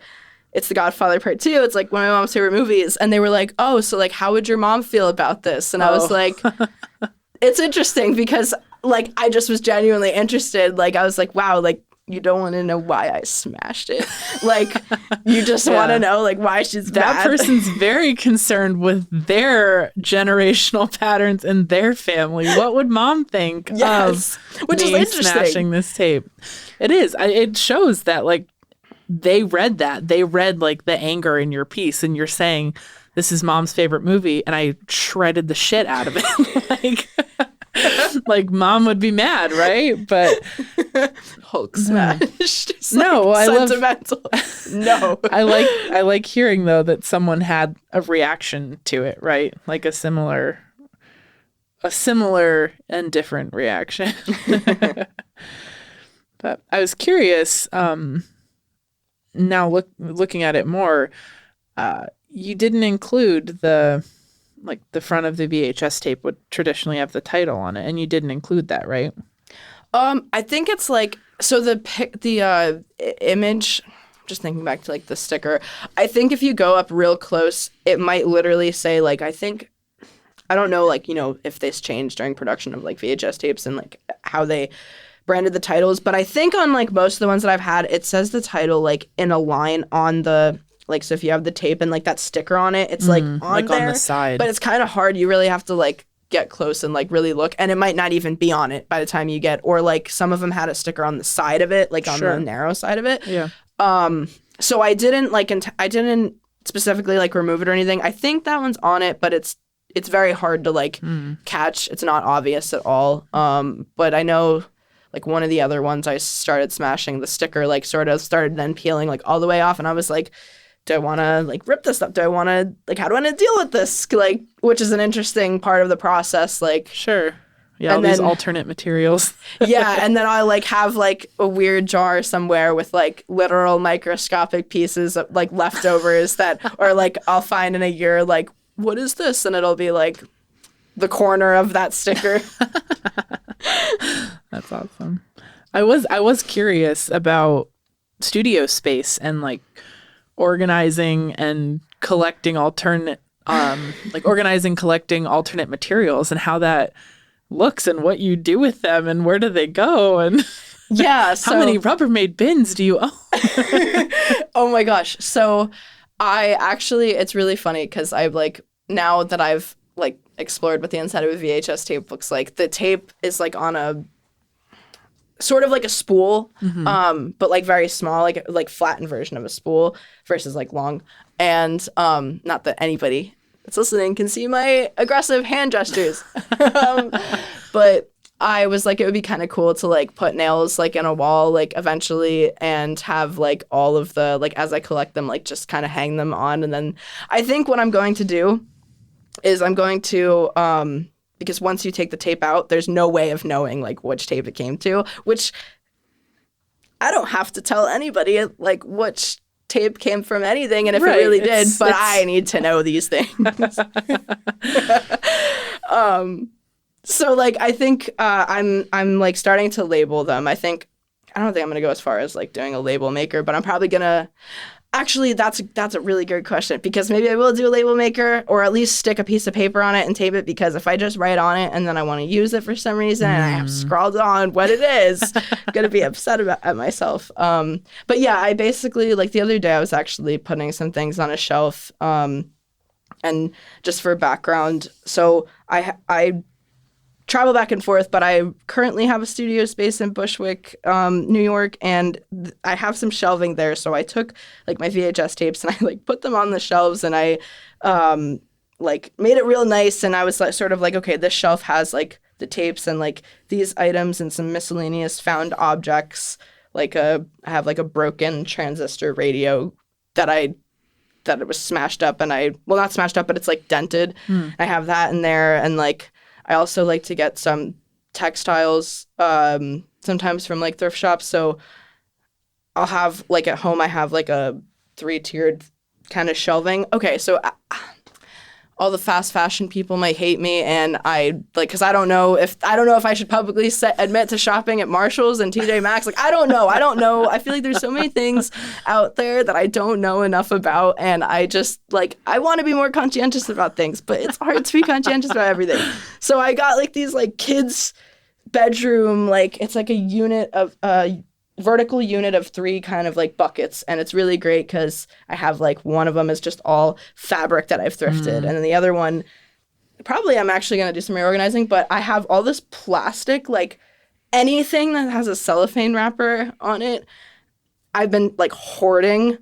it's The Godfather Part 2. It's like one of my mom's favorite movies. And they were like, oh, so like how would your mom feel about this? And I was like, it's interesting because like I just was genuinely interested. Like I was like, wow, like you don't want to know why I smashed it. Like you just want to know like why she's that bad. person's very concerned with their generational patterns in their family. What would mom think Yes, of which is me interesting. smashing this tape? It is. It shows that like they read that. They read like the anger in your piece, and you're saying this is mom's favorite movie, and I shredded the shit out of it. like mom would be mad, right? But Hulk smashed. It's, no, like, I sentimental. No. I like hearing though that someone had a reaction to it, right? Like a similar and different reaction. But I was curious, now looking at it more, you didn't include the front of the VHS tape would traditionally have the title on it, and you didn't include that, right? I think it's like, so the image, just thinking back to like the sticker, I think if you go up real close, it might literally say like, I don't know, like, if this changed during production of like VHS tapes and like how they branded the titles, but I think on like most of the ones that I've had, it says the title like in a line on the, like, so if you have the tape and like that sticker on it, it's like on like there, on the side. but it's kind of hard. You really have to like get close and like really look, and it might not even be on it by the time you get, or like some of them had a sticker on the side of it, like on the narrow side of it. Yeah. So I didn't like, I didn't specifically like remove it or anything. I think that one's on it, but it's very hard to like catch. It's not obvious at all. But I know like one of the other ones I started smashing, the sticker like sort of started then peeling like all the way off, and I was like, do I want to like rip this up? Do I want to like, how do I want to deal with this? Like, which is an interesting part of the process. Like, sure. Yeah. All these alternate materials. yeah. And then I like have like a weird jar somewhere with like literal microscopic pieces of like leftovers that, or like I'll find in a year, like, what is this? And it'll be like the corner of that sticker. That's awesome. I was curious about studio space and like organizing and collecting collecting alternate materials and how that looks and what you do with them and where do they go and Yeah. how many Rubbermaid bins do you own? Oh my gosh. So it's really funny because now that I've like explored what the inside of a VHS tape looks like, the tape is like on a sort of like a spool, but like very small, like flattened version of a spool versus like long. And not that anybody that's listening can see my aggressive hand gestures, but I was like, it would be kind of cool to like put nails like in a wall like eventually and have like all of the like as I collect them like just kind of hang them on. And then I think what I'm going to do is I'm going to because once you take the tape out, there's no way of knowing like which tape it came to, which I don't have to tell anybody like which tape came from anything and if it really did, but I need to know these things. So like I think I'm like starting to label them. I don't think I'm gonna go as far as like doing a label maker, but I'm probably gonna actually that's a really good question because maybe I will do a label maker or at least stick a piece of paper on it and tape it because if I just write on it and then I want to use it for some reason and I have scrawled on what it is, I'm gonna be upset at myself. But yeah, I basically like the other day I was actually putting some things on a shelf and just for background. So I travel back and forth, but I currently have a studio space in Bushwick, New York, and I have some shelving there. So I took like my VHS tapes and I like put them on the shelves and I like made it real nice. And I was like, sort of like, okay, this shelf has like the tapes and like these items and some miscellaneous found objects. Like I have like a broken transistor radio that it was smashed up and not smashed up, but it's like dented. I have that in there and like I also like to get some textiles sometimes from like thrift shops. So I'll have like at home I have like a 3-tiered kind of shelving. Okay, so all the fast fashion people might hate me, and I like because I don't know if I should publicly admit to shopping at Marshalls and TJ Maxx. Like I don't know. I feel like there's so many things out there that I don't know enough about, and I just like I want to be more conscientious about things, but it's hard to be conscientious about everything. So I got like these like kids' bedroom, like it's like a unit of vertical unit of 3 kind of like buckets, and it's really great because I have like one of them is just all fabric that I've thrifted, and then the other one probably I'm actually going to do some reorganizing, but I have all this plastic, like anything that has a cellophane wrapper on it I've been like hoarding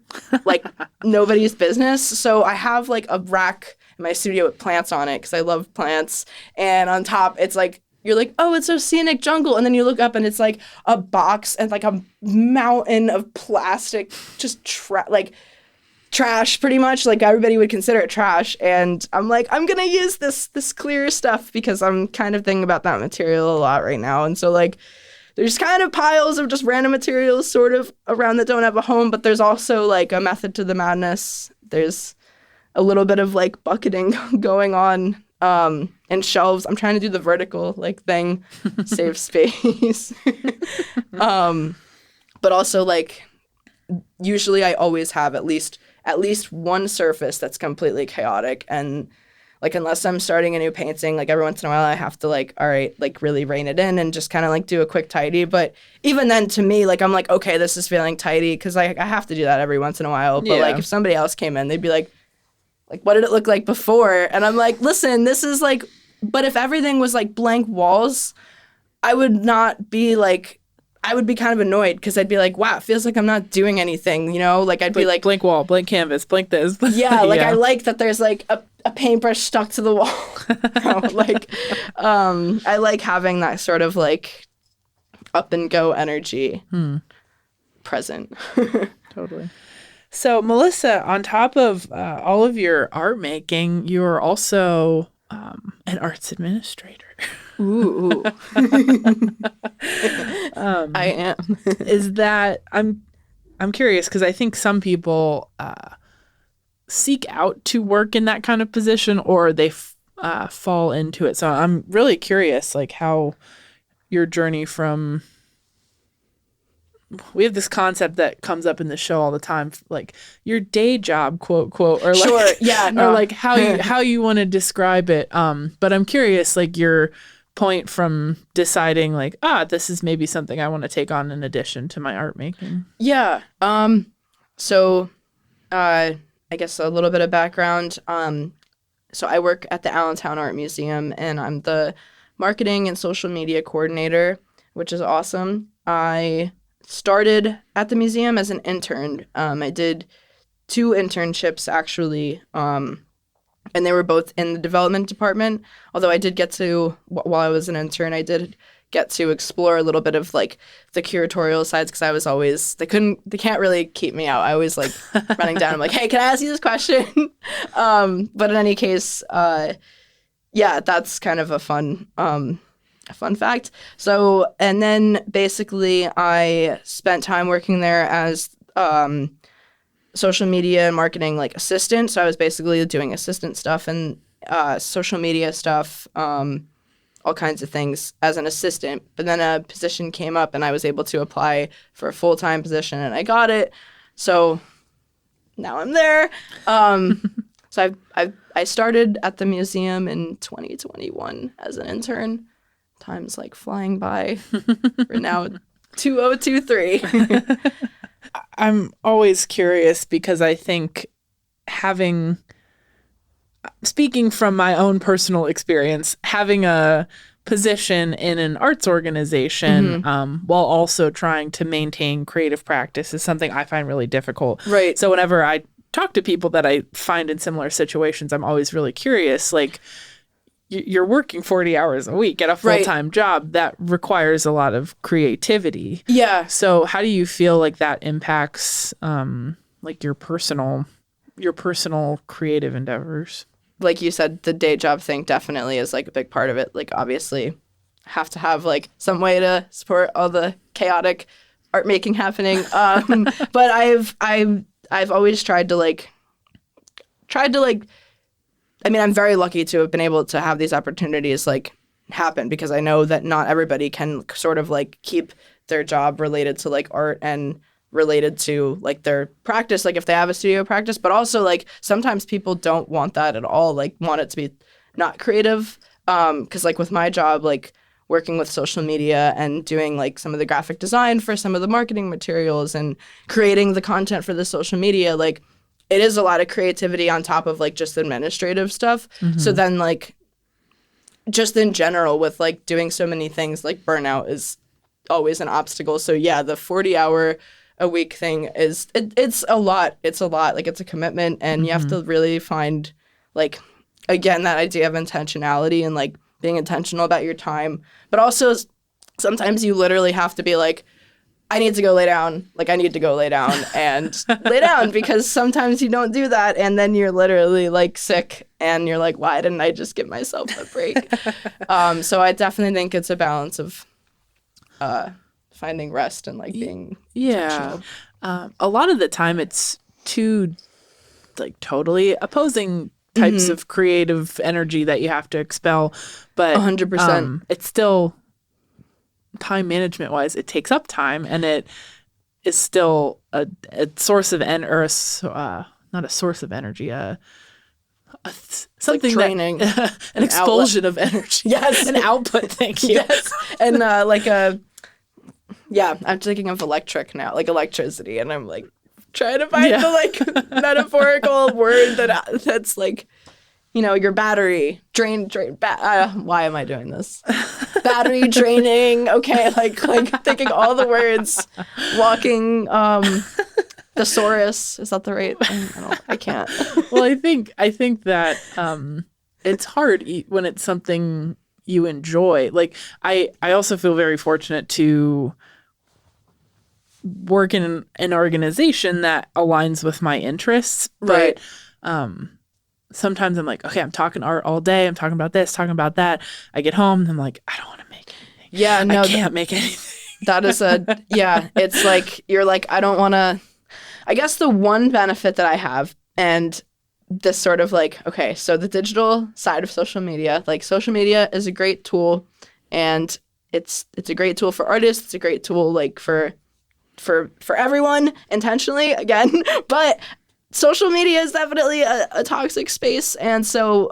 like nobody's business. So I have like a rack in my studio with plants on it because I love plants, and on top it's like you're like, oh, it's a scenic jungle. And then you look up and it's like a box and like a mountain of plastic, just trash pretty much. Like everybody would consider it trash. And I'm like, I'm going to use this clear stuff because I'm kind of thinking about that material a lot right now. And so like, there's kind of piles of just random materials sort of around that don't have a home, but there's also like a method to the madness. There's a little bit of like bucketing going on. And shelves. I'm trying to do the vertical like thing, save space. But also like usually I always have at least one surface that's completely chaotic, and like unless I'm starting a new painting, like every once in a while I have to like, all right, like really rein it in and just kind of like do a quick tidy. But even then to me, like I'm like, okay, this is feeling tidy because I have to do that every once in a while. But like if somebody else came in, they'd be like, what did it look like before? And I'm like, listen, this is like, but if everything was like blank walls, I would not be like, I would be kind of annoyed because I'd be like, wow, it feels like I'm not doing anything, you know? Like I'd be like, blank wall, blank canvas, blank this. Yeah, like I like that there's like a paintbrush stuck to the wall. Like, I like having that sort of like up and go energy present. Totally. So, Melissa, on top of all of your art making, you're also an arts administrator. Ooh. I am. Is that I'm curious because I think some people seek out to work in that kind of position, or they fall into it. So I'm really curious, like how your journey from, we have this concept that comes up in the show all the time, like your day job, quote, or like, Sure. Yeah. No. or like how you want to describe it. But I'm curious, like your point from deciding like, this is maybe something I want to take on in addition to my art making. Yeah. So, I guess a little bit of background. So I work at the Allentown Art Museum, and I'm the marketing and social media coordinator, which is awesome. I started at the museum as an intern. I did 2 internships actually, and they were both in the development department. Although I did get to, while I was an intern, I did get to explore a little bit of like the curatorial sides, because I was always, they can't really keep me out. I always like running down. I'm like, hey, can I ask you this question? But in any case, yeah, that's kind of a fun fact. So, and then basically I spent time working there as social media and marketing like assistant. So I was basically doing assistant stuff and social media stuff, all kinds of things as an assistant. But then a position came up and I was able to apply for a full-time position and I got it. So now I'm there. So I started at the museum in 2021 as an intern. Time's like flying by. We're now 2023. I'm always curious because I think speaking from my own personal experience, having a position in an arts organization while also trying to maintain creative practice is something I find really difficult. Right. So whenever I talk to people that I find in similar situations, I'm always really curious, like, you're working 40 hours a week at a full-time job that requires a lot of creativity. Yeah. So how do you feel like that impacts like your personal creative endeavors? Like you said, the day job thing definitely is like a big part of it. Like obviously have to have like some way to support all the chaotic art making happening. But I've always tried to I mean, I'm very lucky to have been able to have these opportunities like happen, because I know that not everybody can sort of like keep their job related to like art and related to like their practice, like if they have a studio practice, but also like sometimes people don't want that at all, like want it to be not creative. Because like with my job, like working with social media and doing like some of the graphic design for some of the marketing materials and creating the content for the social media, like it is a lot of creativity on top of like just administrative stuff. So then like just in general with like doing so many things, like burnout is always an obstacle. So yeah, the 40-hour a week thing is it's a lot. It's a lot. Like it's a commitment, and you have to really find like, again, that idea of intentionality and like being intentional about your time. But also sometimes you literally have to be like, I need to go lay down. Like I need to go lay down and lay down, because sometimes you don't do that and then you're literally like sick and you're like, why didn't I just give myself a break? So I definitely think it's a balance of finding rest and like being intentional. A lot of the time it's two like totally opposing types of creative energy that you have to expel, but 100%. It's still, time management wise, it takes up time, and it is still a source of not a source of energy, something like training, an expulsion of energy. Yes, an output. Thank you. Yes, and I'm thinking of electric now, like electricity, and I'm like trying to find the like metaphorical word that's like, you know, your battery drain. Why am I doing this? Battery draining. Okay, like thinking all the words. Walking. Thesaurus. Is that the right? I can't. Well, I think that it's hard when it's something you enjoy. Like I also feel very fortunate to work in an organization that aligns with my interests. Right. But sometimes I'm like, okay, I'm talking art all day. I'm talking about this, talking about that. I get home and I'm like, I don't want to make anything. Yeah, no. I can't make anything. That is it's like, you're like, I don't want to. I guess the one benefit that I have, and this sort of like, okay, so the digital side of social media, like social media is a great tool, and it's a great tool for artists. It's a great tool like for everyone intentionally again, but social media is definitely a toxic space. And so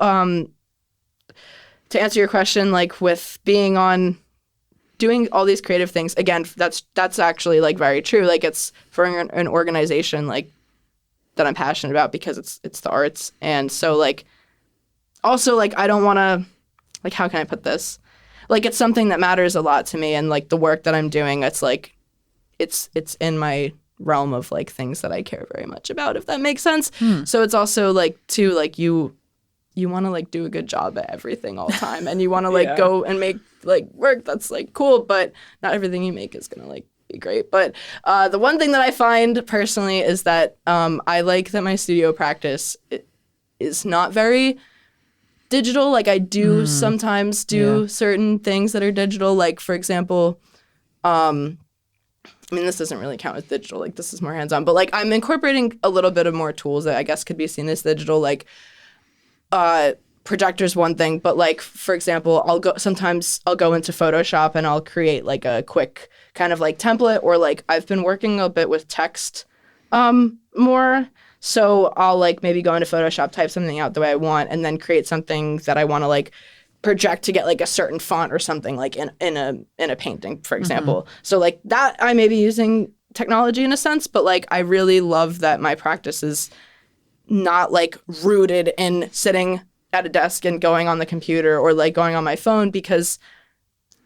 to answer your question, like with being on doing all these creative things, again, that's actually like very true. Like it's for an organization like that I'm passionate about because it's the arts. And so like also like I don't want to, like, how can I put this? Like it's something that matters a lot to me, and like the work that I'm doing, it's like it's in my realm of like things that I care very much about, if that makes sense. So it's also like too like you want to like do a good job at everything all the time, and you want to like go and make like work that's like cool, but not everything you make is gonna like be great. But the one thing that I find personally is that I like that my studio practice is not very digital. Like I do sometimes do certain things that are digital, like for example I mean, this doesn't really count as digital, like this is more hands-on, but like I'm incorporating a little bit of more tools that I guess could be seen as digital, like projector's one thing, but like for example, I'll go into Photoshop and I'll create like a quick kind of like template, or like I've been working a bit with text more, so I'll like maybe go into Photoshop, type something out the way I want, and then create something that I want to like project to get like a certain font or something like in a painting, for example. So like that I may be using technology in a sense, but like I really love that my practice is not like rooted in sitting at a desk and going on the computer or like going on my phone, because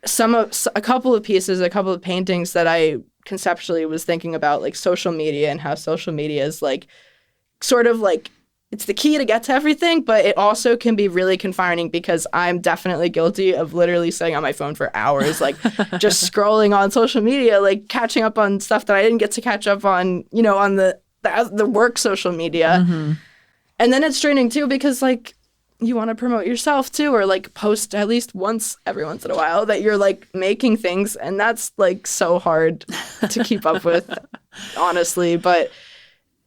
a couple of paintings that I conceptually was thinking about like social media and how social media is like sort of like it's the key to get to everything, but it also can be really confining, because I'm definitely guilty of literally sitting on my phone for hours, like just scrolling on social media, like catching up on stuff that I didn't get to catch up on, you know, on the work social media. And then it's draining too, because like you want to promote yourself too, or like post at least every once in a while that you're like making things, and that's like so hard to keep up with, honestly. But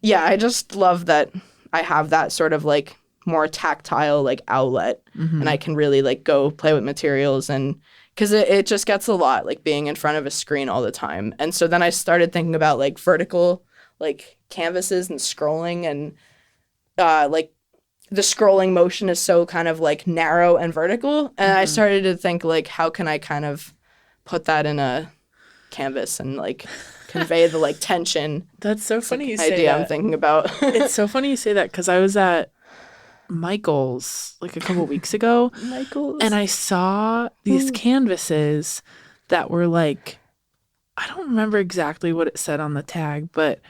yeah, I just love that I have that sort of like more tactile like outlet, and I can really like go play with materials, and because it just gets a lot like being in front of a screen all the time. And so then I started thinking about like vertical like canvases and scrolling, and like the scrolling motion is so kind of like narrow and vertical, and I started to think like, how can I kind of put that in a canvas and like convey the like tension. That's so funny like, you say idea that. I'm thinking about. It's so funny you say that, because I was at Michael's like a couple weeks ago, and I saw these canvases that were like, I don't remember exactly what it said on the tag, but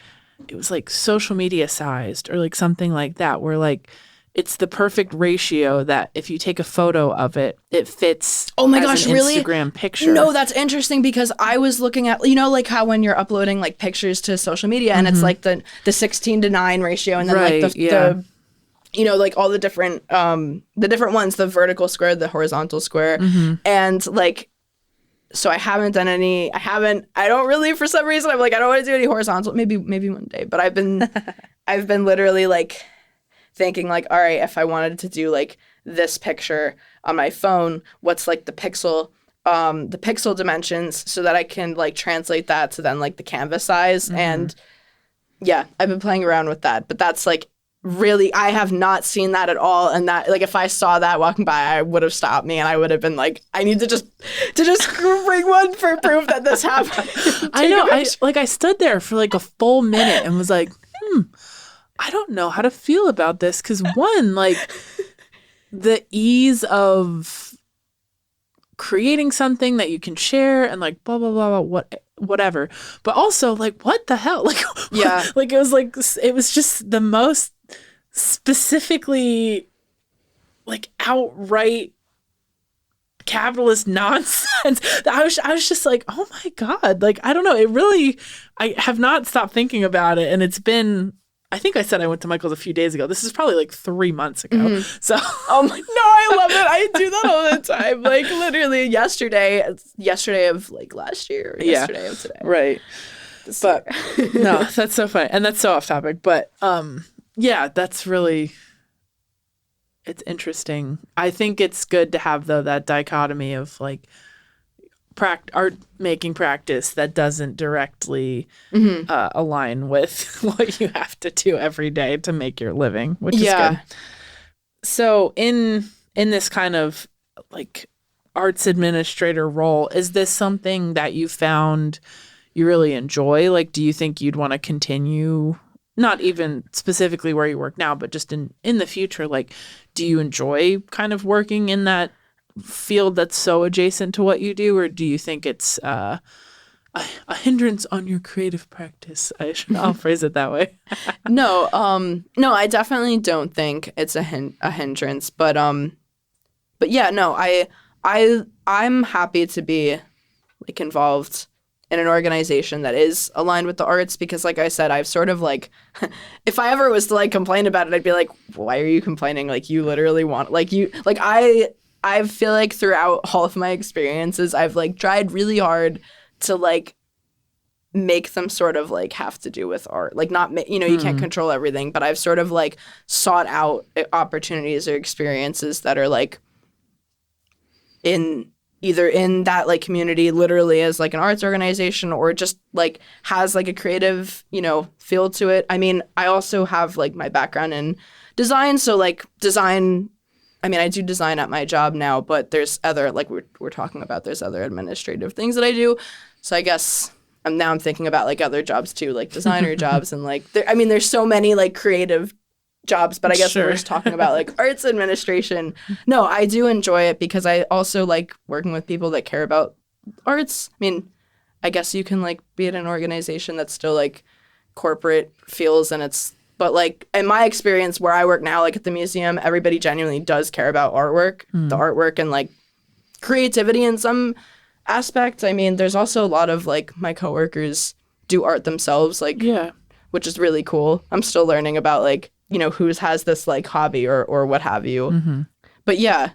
it was like social media sized or like something like that, where like it's the perfect ratio that if you take a photo of it, it fits. Oh my as gosh, an really? Instagram picture. No, that's interesting, because I was looking at, you know, like how when you're uploading like pictures to social media and it's like the 16:9 ratio, and then Right, like the you know, like all the different ones, the vertical square, the horizontal square, and like, so I don't really, for some reason, I'm like, I don't want to do any horizontal, maybe one day, but I've been literally like thinking like, all right, if I wanted to do like this picture on my phone, what's like the pixel dimensions, so that I can like translate that to then like the canvas size. And yeah, I've been playing around with that, but that's like, really, I have not seen that at all, and that like if I saw that walking by, I would have stopped me, and I would have been like, I need to just bring one for proof that this happened. I know. I stood there for like a full minute and was like, I don't know how to feel about this, because one, like the ease of creating something that you can share and like blah blah blah, whatever, but also like, what the hell, like yeah, like it was just the most specifically like outright capitalist nonsense. I was just like, oh my God, like I don't know, I have not stopped thinking about it, and it's been, I think I said I went to Michael's a few days ago. This is probably like 3 months ago. So, oh my, no, I love it. I do that all the time. Like literally yesterday of like last year, or yesterday of today. Right. No, that's so funny, and that's so off topic. But yeah, that's really it's interesting. I think it's good to have, though, that dichotomy of like art making practice that doesn't directly align with what you have to do every day to make your living, which is good. So in this kind of like arts administrator role, is this something that you found you really enjoy? Like, do you think you'd want to continue, not even specifically where you work now, but just in the future? Like, do you enjoy kind of working in that field that's so adjacent to what you do, or do you think it's a hindrance on your creative practice? I'll phrase it that way. No, I definitely don't think it's a hindrance, but yeah, no, I'm happy to be like involved in an organization that is aligned with the arts, because like I said, I've sort of like, if I ever was to like complain about it, I'd be like, why are you complaining? Like, you literally want, like, you, like, I feel like throughout all of my experiences, I've like tried really hard to like make them sort of like have to do with art. Like, not, you can't control everything, but I've sort of like sought out opportunities or experiences that are like either in that like community literally as like an arts organization, or just like has like a creative, feel to it. I mean, I also have like my background in design. So like design, I mean, I do design at my job now, but there's other, like we're talking about, there's other administrative things that I do. So I guess I'm thinking about like other jobs too, like designer jobs, and like, there's so many like creative jobs, but I guess we're just talking about like arts administration. No, I do enjoy it because I also like working with people that care about arts. I mean, I guess you can like be at an organization that's still like corporate feels, but like in my experience where I work now, like at the museum, everybody genuinely does care about artwork, the artwork, and like creativity in some aspect. I mean, there's also a lot of like my coworkers do art themselves, like, which is really cool. I'm still learning about like, who has this like hobby or what have you. But yeah,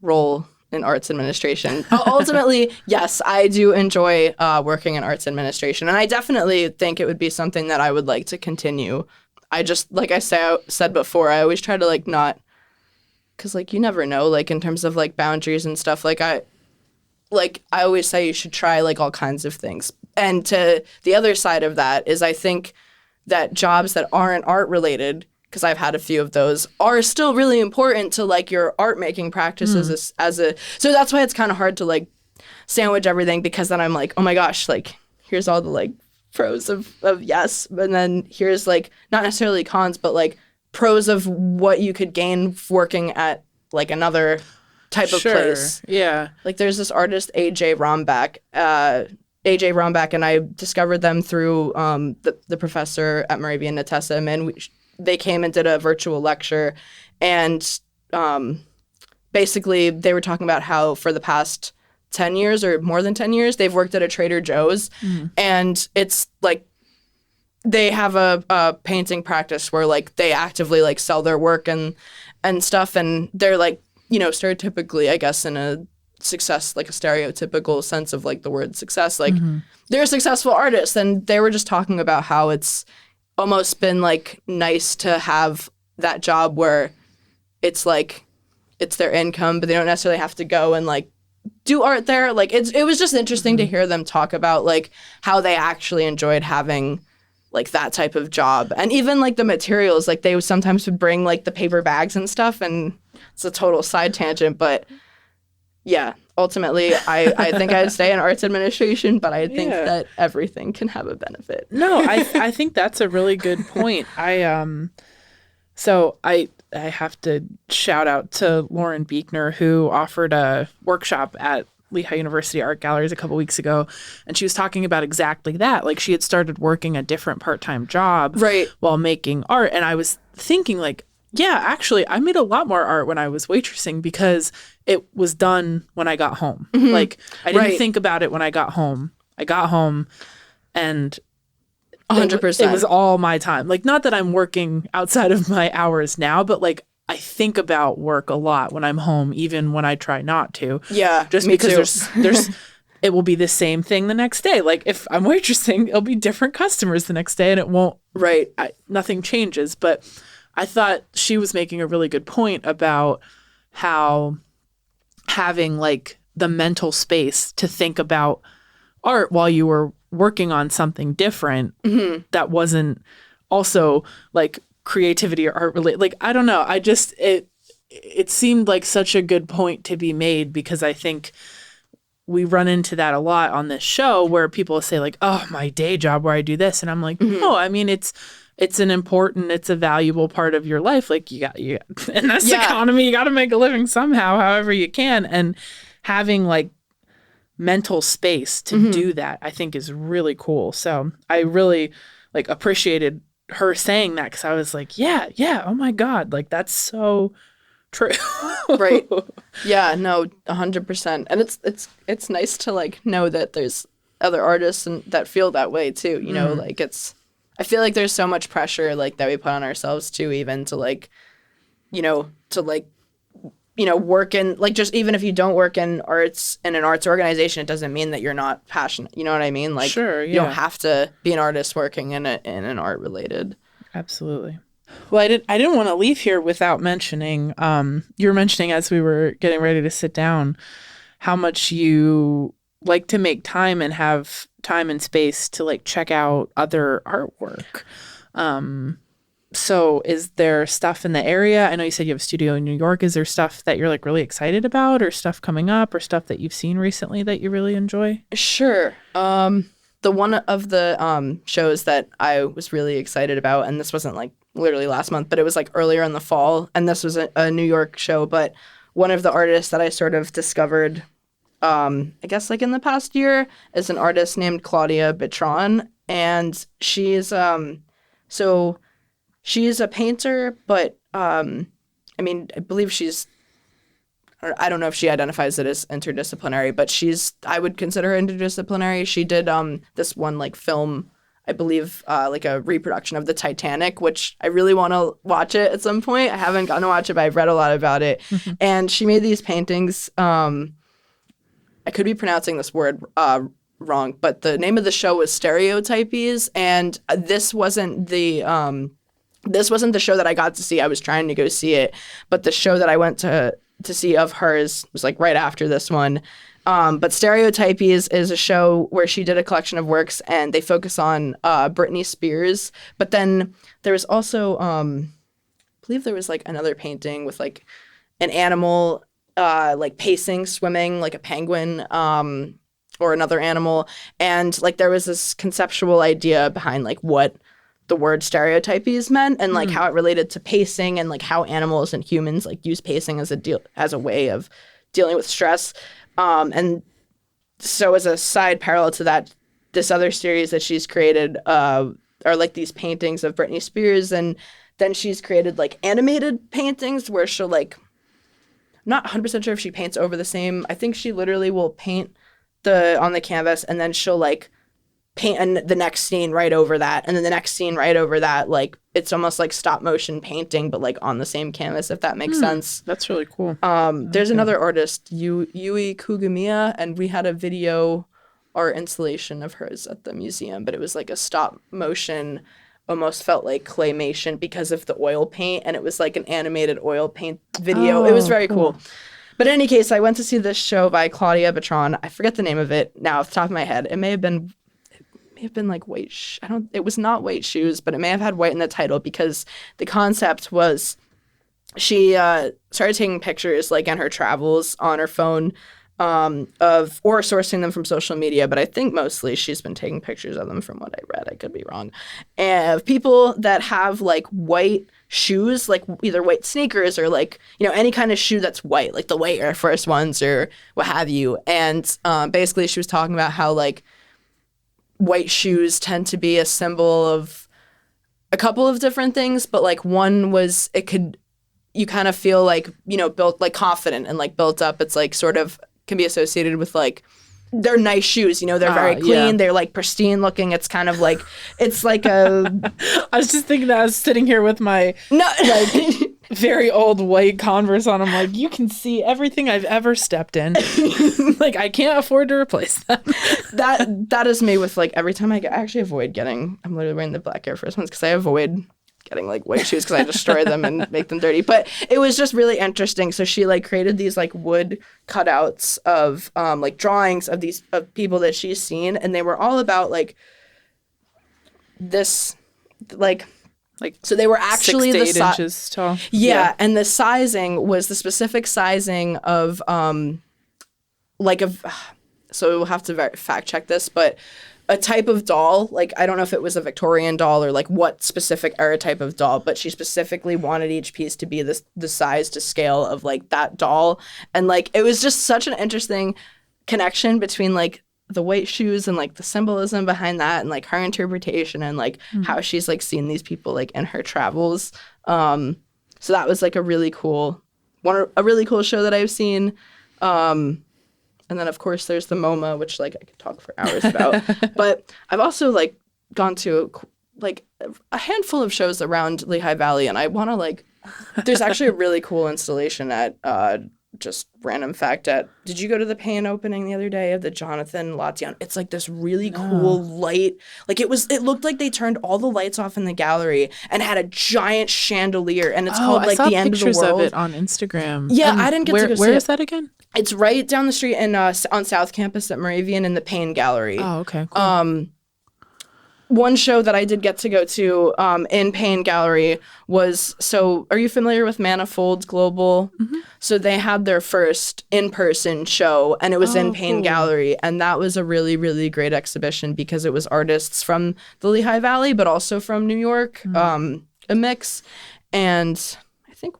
role in arts administration. Ultimately, yes, I do enjoy working in arts administration, and I definitely think it would be something that I would like to continue. I just, like I said before, I always try to like not, because like you never know, like in terms of like boundaries and stuff, like I always say you should try like all kinds of things. And to the other side of that is I think that jobs that aren't art related, because I've had a few of those, are still really important to like your art making practices so that's why it's kind of hard to like sandwich everything, because then I'm like, oh my gosh, like here's all the like pros of yes, and then here's like not necessarily cons, but like pros of what you could gain working at like another type of place. Yeah. Like there's this artist, AJ Rombach, and I discovered them through the professor at Moravian University, and they came and did a virtual lecture, and basically they were talking about how for the past 10 years or more than 10 years, they've worked at a Trader Joe's, and it's like they have a painting practice where like they actively like sell their work and stuff, and they're like, stereotypically, I guess, in a success, like a stereotypical sense of like the word success, like they're a successful artist, and they were just talking about how it's almost been like nice to have that job where it's like it's their income, but they don't necessarily have to go and like do art there. Like it was just interesting to hear them talk about like how they actually enjoyed having like that type of job, and even like the materials, like they sometimes would bring like the paper bags and stuff, and it's a total side tangent, but yeah, ultimately I think I'd stay in arts administration, but I think that everything can have a benefit. No, I think that's a really good point. So I have to shout out to Lauren Buechner, who offered a workshop at Lehigh University Art Galleries a couple weeks ago, and she was talking about exactly that. Like she had started working a different part-time job while making art, and I was thinking like, yeah, actually, I made a lot more art when I was waitressing because it was done when I got home. Like I didn't think about it when I got home. I got home and 100%. It was all my time. Like, not that I'm working outside of my hours now, but like I think about work a lot when I'm home, even when I try not to. Yeah, just because there's it will be the same thing the next day. Like if I'm waitressing, it'll be different customers the next day, and it won't. Nothing changes, but I thought she was making a really good point about how having like the mental space to think about art while you were working on something different that wasn't also like creativity or art related. Like, I don't know. It seemed like such a good point to be made, because I think we run into that a lot on this show where people say like, oh, my day job where I do this. And I'm like, no, I mean, it's a valuable part of your life. Like you got in this economy, you got to make a living somehow, however you can. And having like mental space to do that, I think is really cool. So I really like appreciated her saying that, because I was like, yeah, oh my God, like that's so true. Right. Yeah, no, 100%. And it's nice to like know that there's other artists that feel that way too, you know, like I feel like there's so much pressure like that we put on ourselves too, even to like, work in like, just even if you don't work in an arts organization, it doesn't mean that you're not passionate. You know what I mean? Like, sure, yeah. You don't have to be an artist working in an art related. Absolutely. Well, I didn't want to leave here without mentioning, you were mentioning as we were getting ready to sit down, how much you like to make time and have time and space to like check out other artwork. So is there stuff in the area? I know you said you have a studio in New York. Is there stuff that you're like really excited about, or stuff coming up, or stuff that you've seen recently that you really enjoy? Sure. The one of the shows that I was really excited about, and this wasn't like literally last month, but it was like earlier in the fall, and this was a New York show, but one of the artists that I sort of discovered, I guess like in the past year, is an artist named Claudia Bertrand, and she's she's a painter, but I believe I don't know if she identifies it as interdisciplinary, but I would consider her interdisciplinary. She did this one like film, I believe, like a reproduction of the Titanic, which I really want to watch it at some point. I haven't gotten to watch it, but I've read a lot about it. And she made these paintings. I could be pronouncing this word wrong, but the name of the show was Stereotypies, and this wasn't the show that I got to see. I was trying to go see it, but the show that I went to see of hers was like right after this one. But Stereotypies is a show where she did a collection of works, and they focus on Britney Spears. But then there was also, I believe there was like another painting with like an animal like pacing, swimming, like a penguin or another animal. And like there was this conceptual idea behind like what the word stereotypies meant, and like how it related to pacing, and like how animals and humans like use pacing as a way of dealing with stress. And so as a side parallel to that, this other series that she's created are like these paintings of Britney Spears, and then she's created like animated paintings where she'll like, I'm not 100% sure if she paints over the same. I think she literally will paint on the canvas, and then she'll like paint the next scene right over that, and then the next scene right over that. Like it's almost like stop motion painting, but like on the same canvas, if that makes sense. That's really cool. There's another artist, Yui Kugamiya, and we had a video art installation of hers at the museum, but it was like a stop motion, almost felt like claymation because of the oil paint, and it was like an animated oil paint video. It was very cool. But in any case, I went to see this show by Claudia Bertrand. I forget the name of it now off the top of my head. It may have been like white. It was not White Shoes, but it may have had white in the title, because the concept was she started taking pictures like in her travels on her phone or sourcing them from social media. But I think mostly she's been taking pictures of them from what I read. I could be wrong. And people that have like white shoes, like either white sneakers or like, you know, any kind of shoe that's white, like the white Air Force Ones or what have you. And basically she was talking about how like white shoes tend to be a symbol of a couple of different things, but like one was you kind of feel like, you know, built like confident and like built up. It's like sort of can be associated with like they're nice shoes, you know, they're very clean, they're like pristine looking. It's kind of like it's like a I was just thinking that I was sitting here with my like very old white Converse on. I'm like, you can see everything I've ever stepped in. Like I can't afford to replace them. That is me with like every time I actually avoid getting. I'm literally wearing the black Air Force Ones because I avoid getting like white shoes because I destroy them and make them dirty. But it was just really interesting. So she like created these like wood cutouts of like drawings of these of people that she's seen, and they were all about like this like so they were actually 6 to 8 inches tall. Yeah, and the sizing was the specific sizing of so we'll have to fact check this, but a type of doll, like I don't know if it was a Victorian doll or like what specific era type of doll, but she specifically wanted each piece to be the size to scale of like that doll. And like it was just such an interesting connection between like the white shoes and like the symbolism behind that and like her interpretation and like how she's like seen these people like in her travels. So that was like a really cool show that I've seen. And then, of course, there's the MoMA, which, like, I could talk for hours about. But I've also, like, gone to, like, a handful of shows around Lehigh Valley. And I want to, like, there's actually a really cool installation at, just random fact, did you go to the Pan opening the other day of the Jonathan Latian? It's, like, this really cool light. Like, it looked like they turned all the lights off in the gallery and had a giant chandelier. And it's called, like, The End of the World. I saw pictures of it on Instagram. Yeah, I didn't get to go see it. Where is that again? It's right down the street on South Campus at Moravian in the Payne Gallery. Oh, okay, cool. One show that I did get to go to in Payne Gallery was, so are you familiar with Manifold Global? Mm-hmm. So they had their first in-person show, and it was in Payne Gallery, and that was a really, really great exhibition because it was artists from the Lehigh Valley, but also from New York, a mix, and I think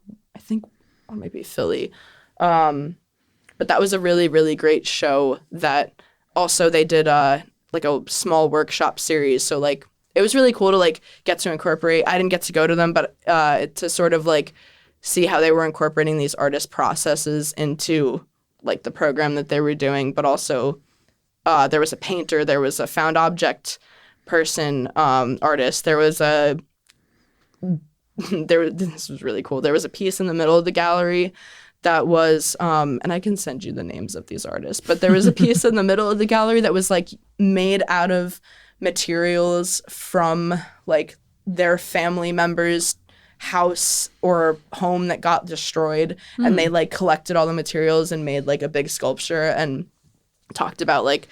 or maybe Philly. But that was a really, really great show that also they did like a small workshop series. So like it was really cool to like get to incorporate. I didn't get to go to them, but to sort of like see how they were incorporating these artist processes into like the program that they were doing. But also there was a painter, there was a found object person, artist. This was really cool. There was a piece in the middle of the gallery that was, and I can send you the names of these artists, but there was a piece in the middle of the gallery that was like made out of materials from like their family members' house or home that got destroyed. And they like collected all the materials and made like a big sculpture and talked about like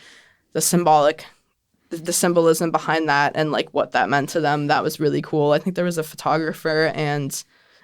the symbolism behind that and like what that meant to them. That was really cool. I think there was a photographer and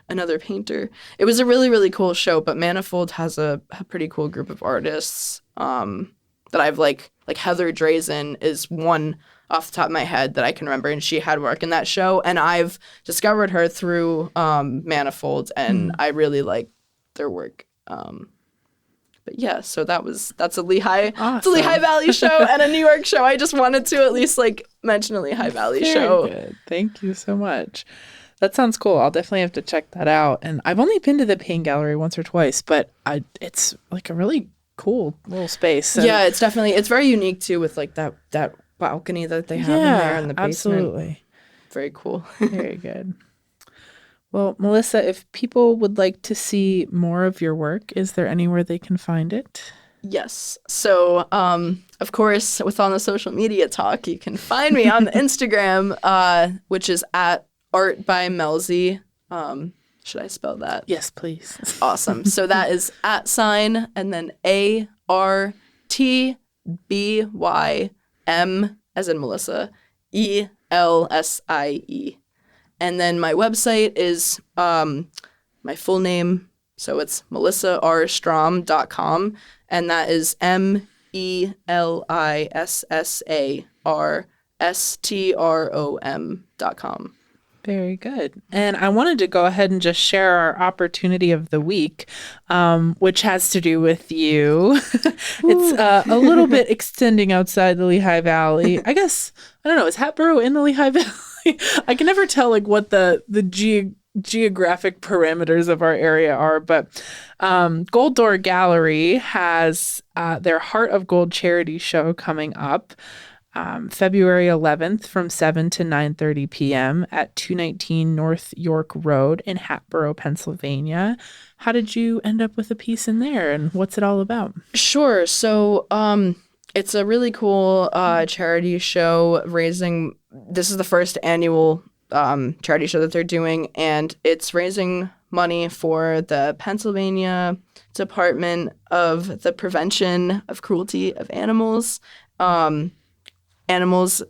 another painter. It was a really, really cool show, but Manifold has a pretty cool group of artists that I've like Heather Drazen is one off the top of my head that I can remember, and she had work in that show, and I've discovered her through Manifold, and I really like their work. But yeah, so that's a Lehigh, It's a Lehigh Valley show and a New York show. I just wanted to at least like mention a Lehigh Valley show. Good. Thank you so much. That sounds cool. I'll definitely have to check that out. And I've only been to the Payne Gallery once or twice, but it's like a really cool little space. And yeah, it's very unique too with like that balcony that they have in there in the basement. Absolutely. Very cool. Very good. Well, Melissa, if people would like to see more of your work, is there anywhere they can find it? Yes. So, of course, with all the social media talk, you can find me on Instagram, which is at Art by Melzy. Should I spell that? Yes, please. Awesome. So that is @ and then ARTBYM as in Melissa, ELSIE. And then my website is my full name. So it's melissarstrom.com. And that is MELISARSTROM.com. Very good. And I wanted to go ahead and just share our opportunity of the week, which has to do with you. It's a little bit extending outside the Lehigh Valley. I guess, I don't know, is Hatboro in the Lehigh Valley? I can never tell like what the geographic parameters of our area are, but Gold Door Gallery has their Heart of Gold charity show coming up. February 11th from 7 to 9:30 p.m. at 219 North York Road in Hatboro, Pennsylvania. How did you end up with a piece in there, and what's it all about? Sure. So it's a really cool charity show this is the first annual charity show that they're doing, and it's raising money for the Pennsylvania Department of the Prevention of Cruelty of Animals. Animals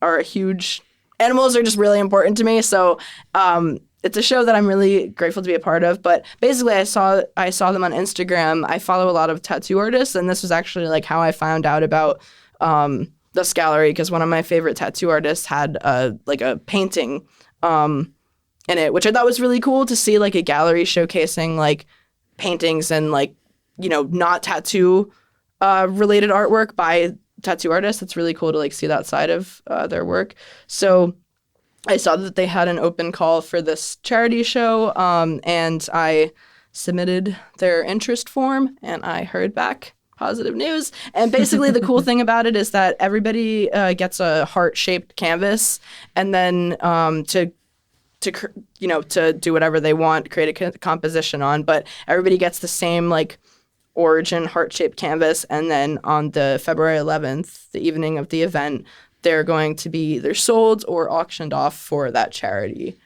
are just really important to me, so it's a show that I'm really grateful to be a part of. But basically, I saw them on Instagram. I follow a lot of tattoo artists, and this was actually like how I found out about this gallery, because one of my favorite tattoo artists had a painting in it, which I thought was really cool to see, like a gallery showcasing like paintings and like, you know, not tattoo related artwork by tattoo artists. It's really cool to like see that side of their work. So I saw that they had an open call for this charity show, and I submitted their interest form, and I heard back positive news. And basically the cool thing about it is that everybody gets a heart-shaped canvas, and then to do whatever they want, create a composition on, but everybody gets the same like origin heart-shaped canvas. And then on the February 11th, the evening of the event, they're going to be either sold or auctioned off for that charity.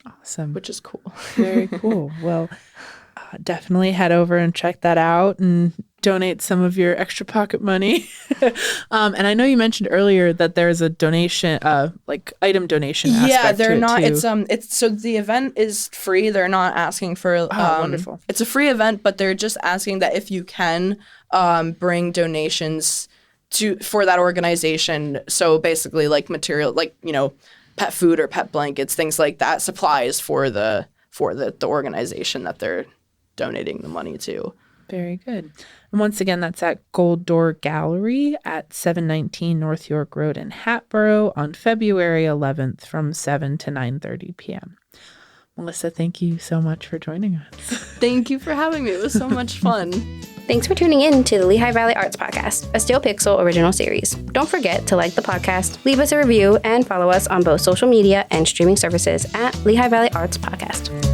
Awesome. Which is cool. Very cool. Well, definitely head over and check that out and donate some of your extra pocket money. And I know you mentioned earlier that there's a donation, like item donation aspect Yeah, they're to it not. too. It's so the event is free. They're not asking for. Wonderful. It's a free event, but they're just asking that if you can bring donations for that organization. So basically, like material, like, you know, pet food or pet blankets, things like that, supplies for the organization that they're donating the money to. Very good. And once again, that's at Gold Door Gallery at 719 North York Road in Hatboro on February 11th from 7 to 9:30 p.m. Melissa, thank you so much for joining us. Thank you for having me. It was so much fun. Thanks for tuning in to the Lehigh Valley Arts Podcast, a Steel Pixel original series. Don't forget to like the podcast, leave us a review, and follow us on both social media and streaming services at Lehigh Valley Arts Podcast.